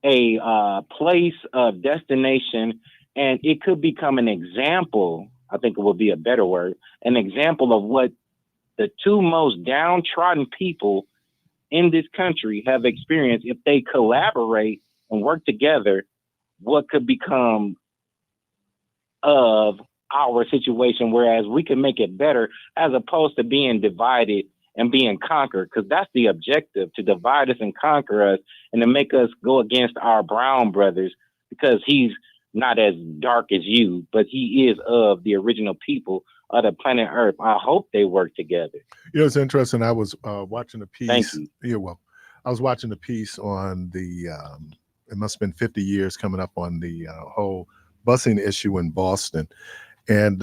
a place of destination, and it could become an example. I think it will be a better word, an example of what the two most downtrodden people in this country have experienced if they collaborate and work together. What could become of our situation, whereas we can make it better as opposed to being divided and being conquered, because that's the objective, to divide us and conquer us and to make us go against our brown brothers because he's not as dark as you, but he is of the original people of the planet Earth. I hope they work together. You know, it's interesting. I was watching a piece. Thank you. You're welcome. I was watching a piece on the, it must have been 50 years coming up on the whole busing issue in Boston. And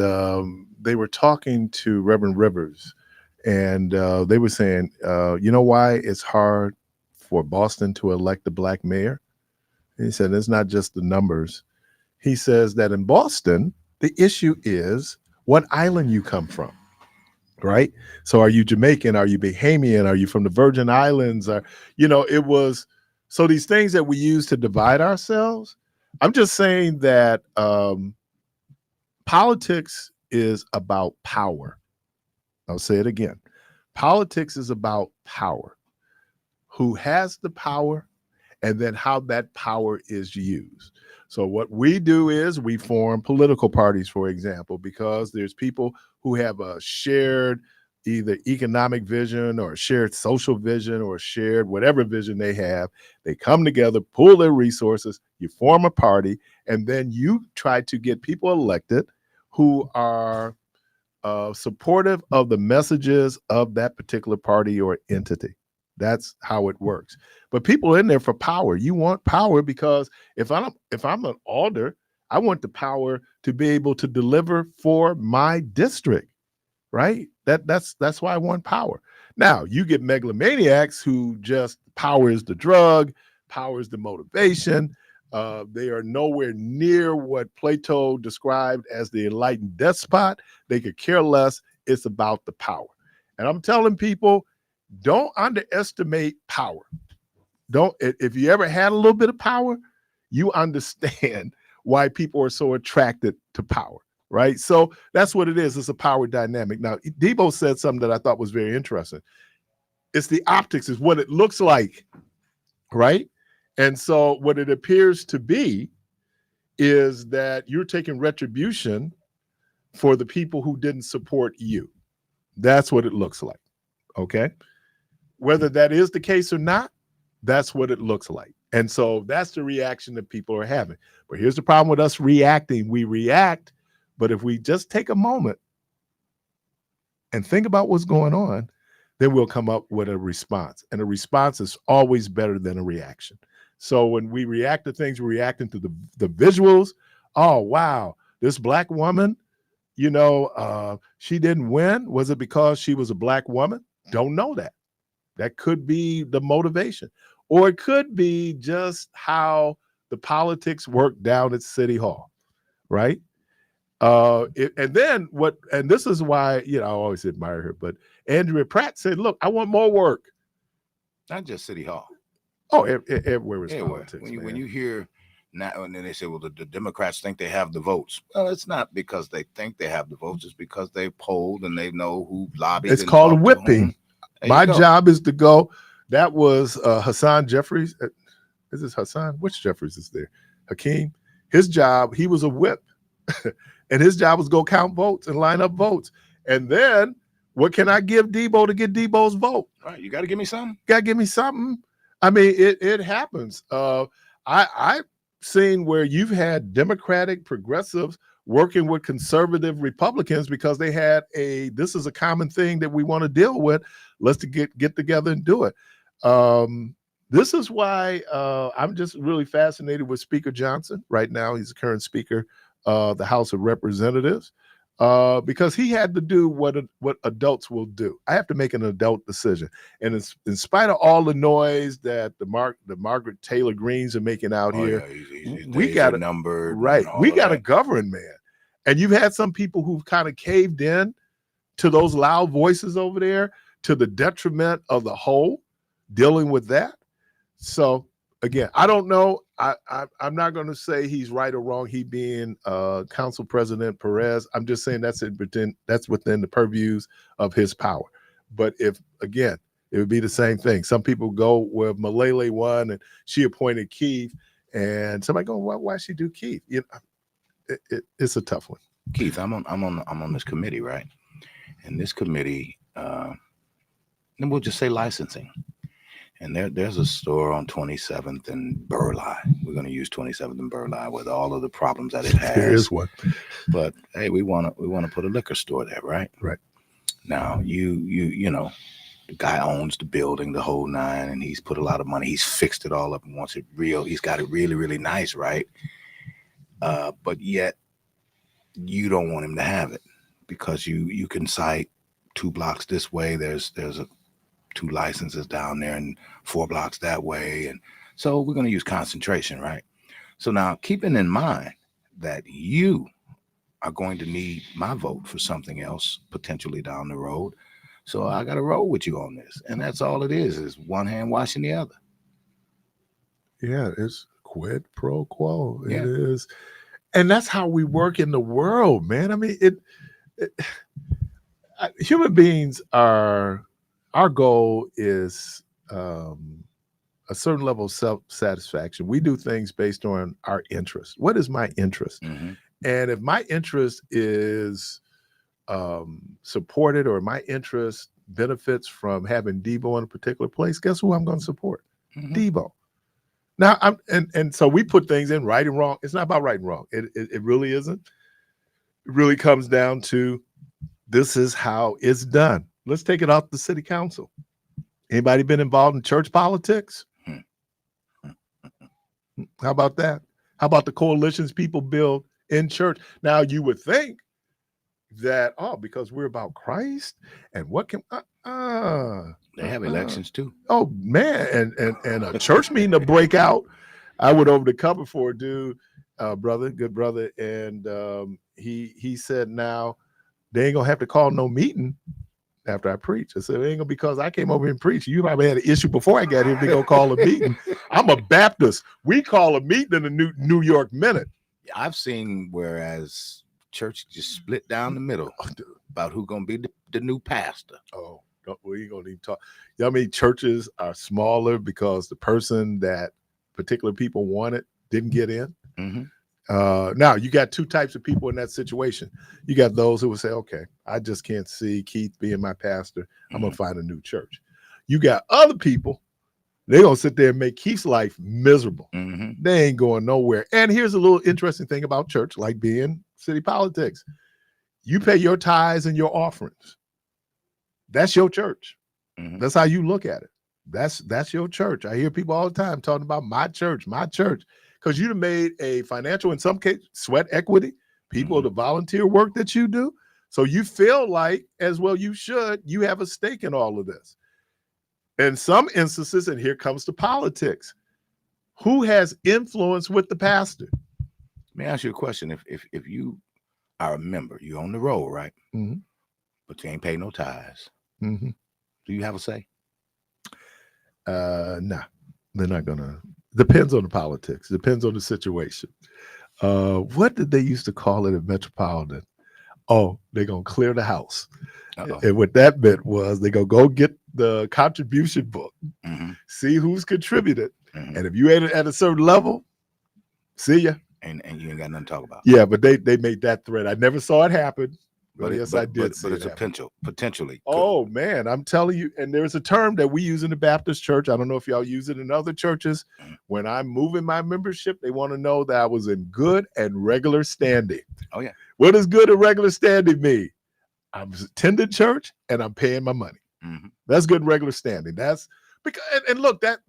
they were talking to Reverend Rivers, and they were saying, you know why it's hard for Boston to elect a black mayor? And he said, it's not just the numbers. He says that in Boston, the issue is what island you come from, right? So are you Jamaican? Are you Bahamian? Are you from the Virgin Islands? Or, you know, it was, so these things that we use to divide ourselves. I'm just saying that politics is about power. I'll say it again. Politics is about power. Who has the power, and then how that power is used. So what we do is we form political parties, for example, because there's people who have a shared either economic vision or shared social vision or shared whatever vision they have. They come together, pool their resources, you form a party, and then you try to get people elected who are supportive of the messages of that particular party or entity. That's how it works. But people are in there for power. You want power because if I'm an alder, I want the power to be able to deliver for my district, right? That's why I want power. Now, you get megalomaniacs who just power is the drug, power is the motivation. They are nowhere near what Plato described as the enlightened despot. They could care less. It's about the power. And I'm telling people, don't underestimate power. If you ever had a little bit of power, you understand why people are so attracted to power, right? So that's what it is. It's a power dynamic. Now, Debo said something that I thought was very interesting. It's the optics, is what it looks like, right? And so what it appears to be is that you're taking retribution for the people who didn't support you. That's what it looks like, okay? Whether that is the case or not, that's what it looks like. And so that's the reaction that people are having. But here's the problem with us reacting. We react, but if we just take a moment and think about what's going on, then we'll come up with a response. And a response is always better than a reaction. So when we react to things, we're reacting to the visuals. Oh, wow, this Black woman, she didn't win. Was it because she was a Black woman? Don't know that. That could be the motivation. Or it could be just how the politics work down at City Hall, right? And this is why, I always admire her, but Andrea Pratt said, look, I want more work. Not just City Hall. Oh, everywhere is politics. When you hear now, and then they say, well, the Democrats think they have the votes. Well, it's not because they think they have the votes. It's because they polled and they know who lobbied. It's called whipping. My job is to go. That was Hassan Jeffries. Is this Hassan? Which Jeffries is there? Hakeem. His job, he was a whip. And his job was go count votes and line up votes. And then what can I give Debo to get Debo's vote? All right, you got to give me something. Got to give me something. I mean, it happens. I've seen where you've had Democratic progressives working with conservative Republicans because they had this is a common thing that we want to deal with. Let's get together and do it. This is why I'm just really fascinated with Speaker Johnson right now. He's the current Speaker of the House of Representatives because he had to do what adults will do. I have to make an adult decision. And in spite of all the noise that the Margaret Taylor Greens are making out here, we got a number, right? We got a govern, man. And you've had some people who've kind of caved in to those loud voices over there to the detriment of the whole dealing with that. So again, I don't know. I'm not going to say he's right or wrong. He being Council President Parris, I'm just saying that's within the purviews of his power. But it would be the same thing. Some people go where Malele won and she appointed Keith, and somebody go, why she do Keith? It's a tough one. Keith, I'm on this committee, right? And this committee, then we'll just say licensing. And there's a store on 27th and Burleigh. We're going to use 27th and Burleigh with all of the problems that it has. There is one. But hey, we want to put a liquor store there, right? Right. Now you know, the guy owns the building, the whole nine, and he's put a lot of money. He's fixed it all up and wants it real. He's got it really, really nice, right? But yet you don't want him to have it because you can cite 2 blocks this way. There's 2 licenses down there and 4 blocks that way. And so we're going to use concentration, right? So now keeping in mind that you are going to need my vote for something else potentially down the road. So I got to roll with you on this. And that's all it is one hand washing the other. Yeah, it's quid pro quo. Yeah. It is. And that's how we work in the world, man. I mean, human beings are, our goal is a certain level of self-satisfaction. We do things based on our interest. What is my interest? Mm-hmm. And if my interest is supported or my interest benefits from having Debo in a particular place, guess who I'm going to support? Debo. Now, and so we put things in right and wrong. It's not about right and wrong. It really isn't. It really comes down to this is how it's done. Let's take it off the city council. Anybody been involved in church politics? How about that? How about the coalitions people build in church? Now, you would think that, because we're about Christ and what can they have elections too. Oh man, and a church meeting to break out. I went over to cover for a dude, good brother, and he said now they ain't gonna have to call no meeting after I preach. I said it ain't gonna because I came over here and preached. You probably had an issue before I got here. They gonna call a meeting. I'm a Baptist. We call a meeting in the New York Minute. I've seen whereas church just split down the middle about who gonna be the new pastor. Oh, we ain't gonna even talk. You know, I mean, churches are smaller because the person that particular people wanted didn't get in. Now you got two types of people in that situation. You got those who would say, okay, I just can't see Keith being my pastor. I'm gonna find a new church. You got other people, they're gonna sit there and make Keith's life miserable. They ain't going nowhere. And here's a little interesting thing about church, like being city politics. You pay your tithes and your offerings. That's your church. That's how you look at it. That's your church. I hear people all the time talking about my church, because you've made a financial, in some case, sweat equity, people, the volunteer work that you do. So you feel like, as well you should, you have a stake in all of this. In some instances, and here comes the politics, who has influence with the pastor? Let me ask you a question. If you are a member, you're on the roll, right? But you ain't pay no tithes. Do you have a say? Nah, they're not gonna. Depends on the politics. Depends on the situation. What did they used to call it at Metropolitan? Oh, they're gonna clear the house. And what that meant was they go get the contribution book, see who's contributed, and if you ain't at a certain level, see ya. And you ain't got nothing to talk about. Yeah, but they made that threat. I never saw it happen. But yes, I did. But it's potentially. Oh man, I'm telling you. And there's a term that we use in the Baptist church. I don't know if y'all use it in other churches. When I'm moving my membership, they want to know that I was in good and regular standing. Oh yeah. What does good and regular standing mean? I'm attending church and I'm paying my money. That's good and regular standing. That's because and look, that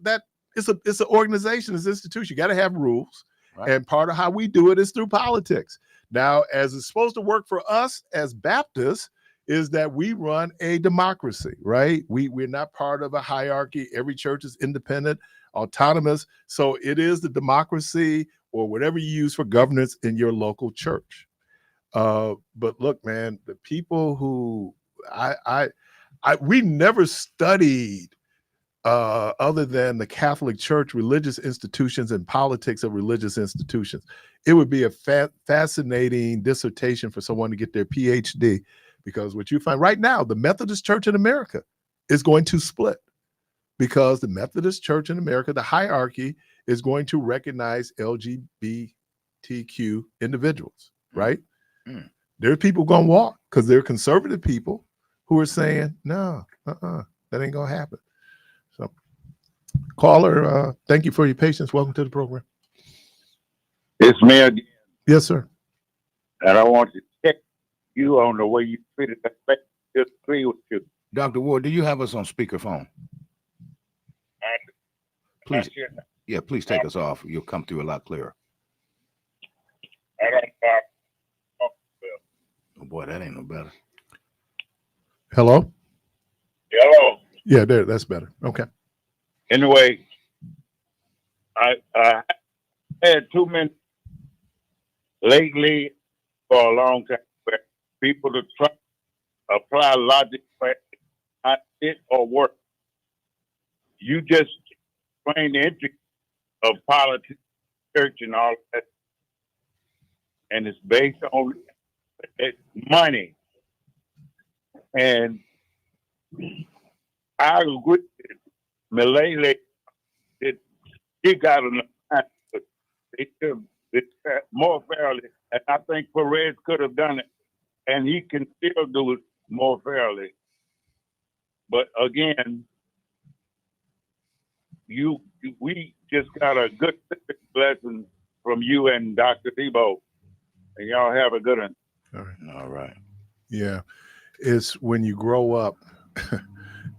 it's an organization, it's an institution. You got to have rules, right. And part of how we do it is through politics. Now, as it's supposed to work for us as Baptists, is that we run a democracy, right? We're not part of a hierarchy. Every church is independent, autonomous. So it is the democracy or whatever you use for governance in your local church. But look, man, the people who we never studied other than the Catholic Church, religious institutions and politics of religious institutions. It would be a fascinating dissertation for someone to get their PhD, because what you find right now, the Methodist Church in America is going to split, because the Methodist Church in America, the hierarchy is going to recognize LGBTQ individuals, right? There are people going to walk because they're conservative people who are saying, no, that ain't going to happen. So, caller, thank you for your patience. Welcome to the program. It's me again. Yes, sir. And I want to check you on the way you treated that. Just agree with you. Dr. Ward, do you have us on speakerphone? Please, yeah, please take us off. You'll come through a lot clearer. Oh boy, that ain't no better. Hello? Hello. Yeah, that's better. Okay. Anyway, I had too many lately for a long time where people to try to apply logic where not it or work. You just explain the entry of politics, church, and all that, and it's based on money. And I agree with Malele that he got enough time, but they should more fairly. And I think Parris could have done it and he can still do it more fairly. But again, we just got a good blessing from you and Dr. Debo, and y'all have a good one. All right. Yeah, it's when you grow up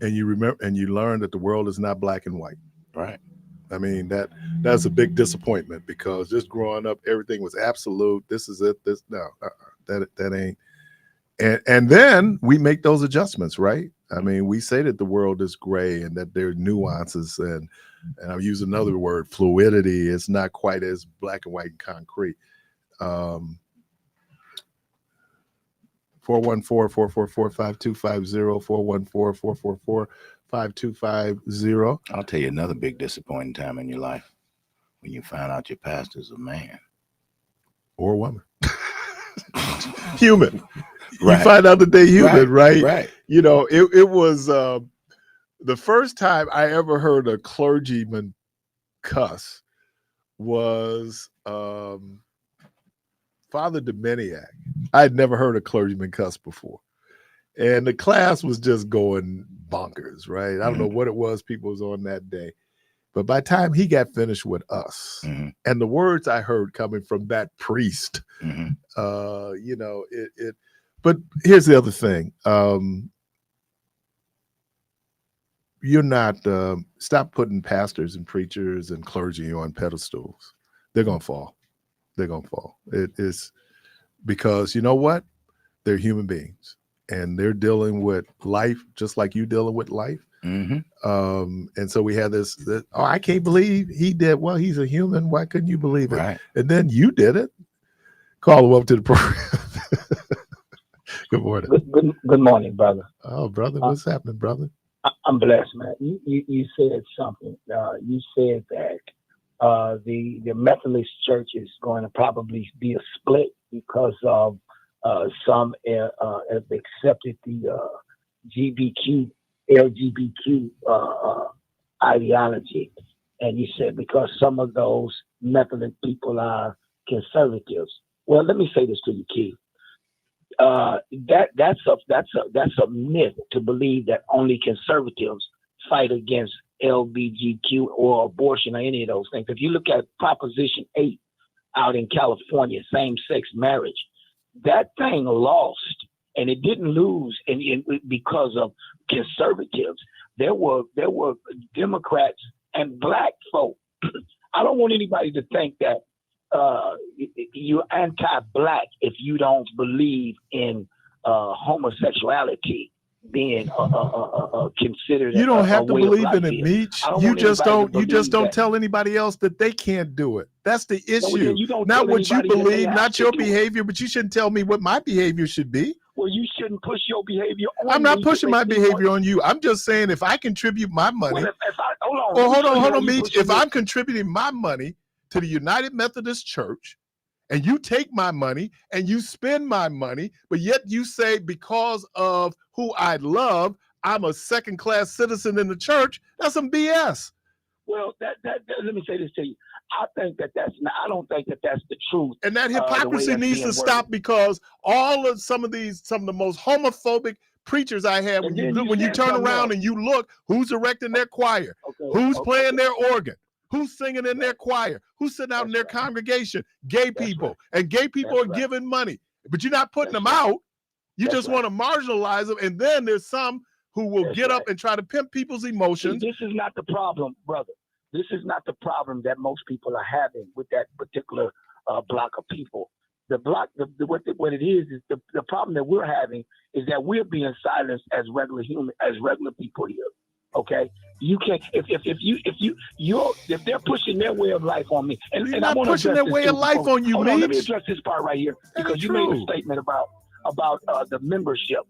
and you remember and you learn that the world is not black and white. Right. I mean, that's a big disappointment, because just growing up, everything was absolute. This is it. That ain't. And then we make those adjustments, right? I mean, we say that the world is gray and that there are nuances, and I'll use another word, fluidity. It's not quite as black and white and concrete. 414-444-5250, 414-444-5250. I'll tell you another big disappointing time in your life, when you find out your pastor's a man. Or a woman. Human. Right. You find out that they're human, right? Right. You know, it was the first time I ever heard a clergyman cuss was Father Dominiac. I had never heard a clergyman cuss before. And the class was just going bonkers, right? I don't know what it was people was on that day. But by the time he got finished with us, and the words I heard coming from that priest, you know, it. But here's the other thing. You're not, stop putting pastors and preachers and clergy on pedestals. They're going to fall. They're going to fall. It is because, you know what? They're human beings, and they're dealing with life just like you dealing with life. And so we had this, oh, I can't believe he did. Well, he's a human. Why couldn't you believe it? Right. And then you did it. Call him up to the program. Good morning. Good morning, brother. Oh, brother, what's happening, brother? I'm blessed, man. You said something. You said that the Methodist Church is going to probably be a split because of some have accepted the LGBTQ ideology, and you said because some of those Methodist people are conservatives. Well, let me say this to you, Keith. That's a myth to believe that only conservatives fight against LGBTQ or abortion or any of those things. If you look at Proposition 8 out in California, same-sex marriage, that thing lost, and it didn't lose because of conservatives. There were Democrats and black folk. I don't want anybody to think that you're anti-black if you don't believe in homosexuality being considered. You don't have to believe in it, being. Meech. I don't You want just anybody don't. to You just believe don't that. tell anybody else that they can't do it. That's the No, issue. then you don't Not tell what you anybody that they believe, have not to your do it. behavior, but you shouldn't tell me what my behavior should be. Well, you shouldn't push your behavior on I'm me not to pushing make my me behavior want- on you. I'm just saying if I contribute my money. Well, if I, hold on, Oh, let me hold show on, you hold how on, you Meech. pushing If your- I'm contributing my money to the United Methodist Church, and you take my money and you spend my money, but yet you say because of who I love, I'm a second-class citizen in the church, that's some BS. Well, that let me say this to you. I think that's not. I don't think that's the truth. And that the way hypocrisy that's needs being to worded. stop, because some of the most homophobic preachers I have, when And then you said turn something around else. and you look, who's erecting their choir, who's playing their organ, who's singing in their choir, who's sitting out in their congregation, gay people, and gay people are giving money, but you're not putting them out. You just want to marginalize them, and then there's some who will get up and try to pimp people's See, emotions. this is not the problem, brother. This is not the problem that most people are having with that particular block of people. The block, what it is the problem that we're having is that we're being silenced as regular people here. Okay, you can't if they're pushing their way of life on me, and You're and I not want to pushing address their this way of too, life before- on you, Hold on, let me Meech. address this part right here That because ain't you made true. a statement about the membership,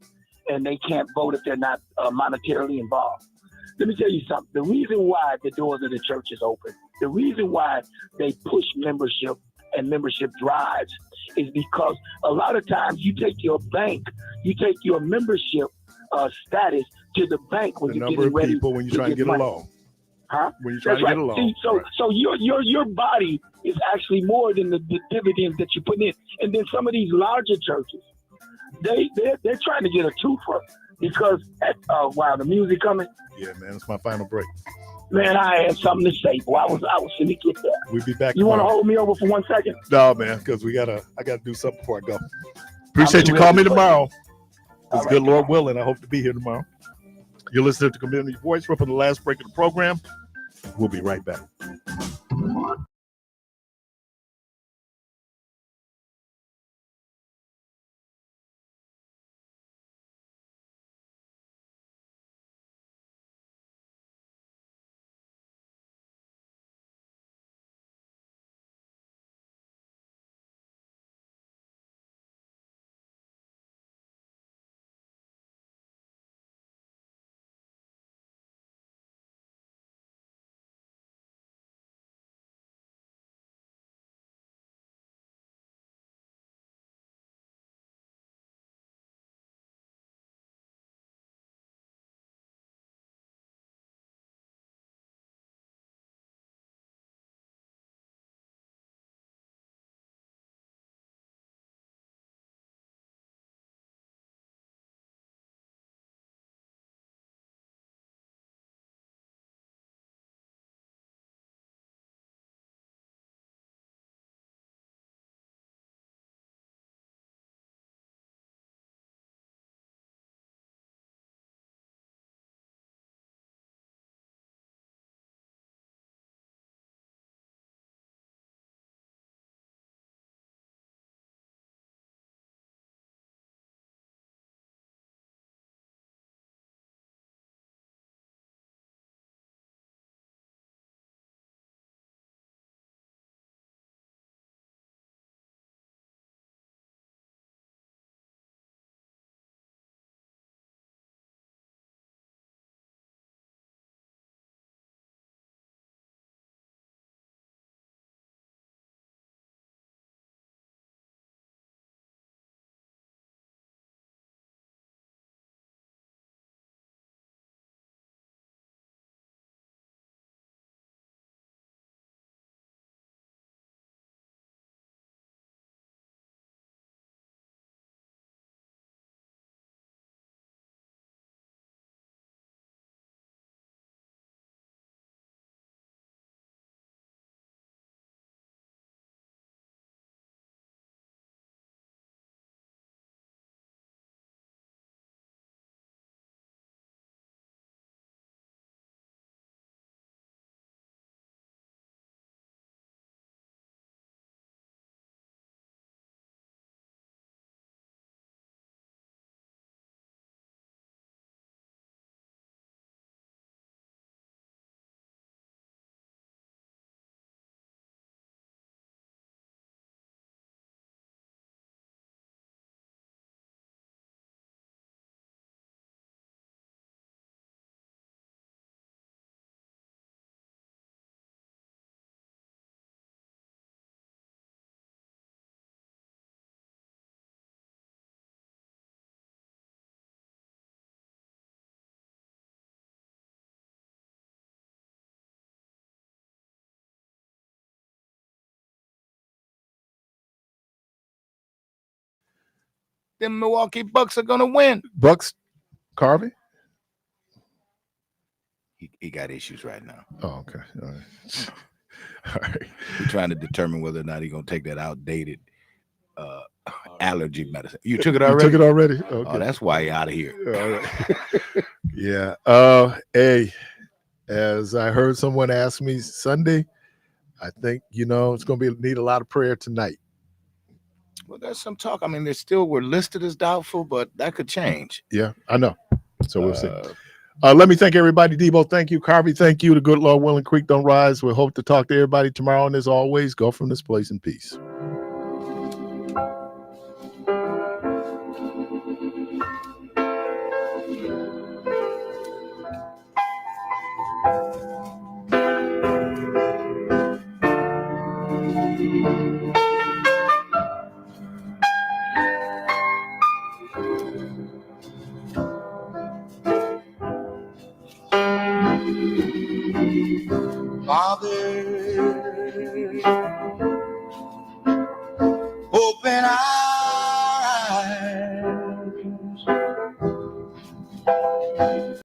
and they can't vote if they're not monetarily involved. Let me tell you something. The reason why the doors of the church is open, the reason why they push membership and membership drives is because a lot of times you take your membership status to the bank when The you're number getting of ready people when you're trying to get get a money. loan. Huh? When you're trying That's to get a right. loan. See, so your body is actually more than the dividends that you're putting in. And then some of these larger churches, they're trying to get a twofer because while the music coming, Yeah, man, it's my final break. man, I had something to say. Boy, I was finna get there. We'll be back You want to tomorrow. hold me over for 1 second? No, man, because I gotta do something before I go. Appreciate you calling me tomorrow. It's good, Lord willing. I hope to be here tomorrow. You're listening to Community Voice. We're up on the last break of the program. We'll be right back. Them Milwaukee Bucks are gonna win. Bucks, Carvey? He got issues right now. Oh, okay. All right. All right. We're trying to determine whether or not he's gonna take that outdated allergy medicine. You took it already? You took it already? Okay. Oh, that's why you're out of here. All right. Yeah. Hey, as I heard someone ask me Sunday, I think, it's going to need a lot of prayer tonight. Well, there's some talk. I mean, we're listed as doubtful, but that could change. Yeah, I know. So we'll see. Let me thank everybody. Debo, thank you. Carvey, thank you. The good Lord willing, Creek don't rise. We hope to talk to everybody tomorrow. And as always, go from this place in peace. Father, open eyes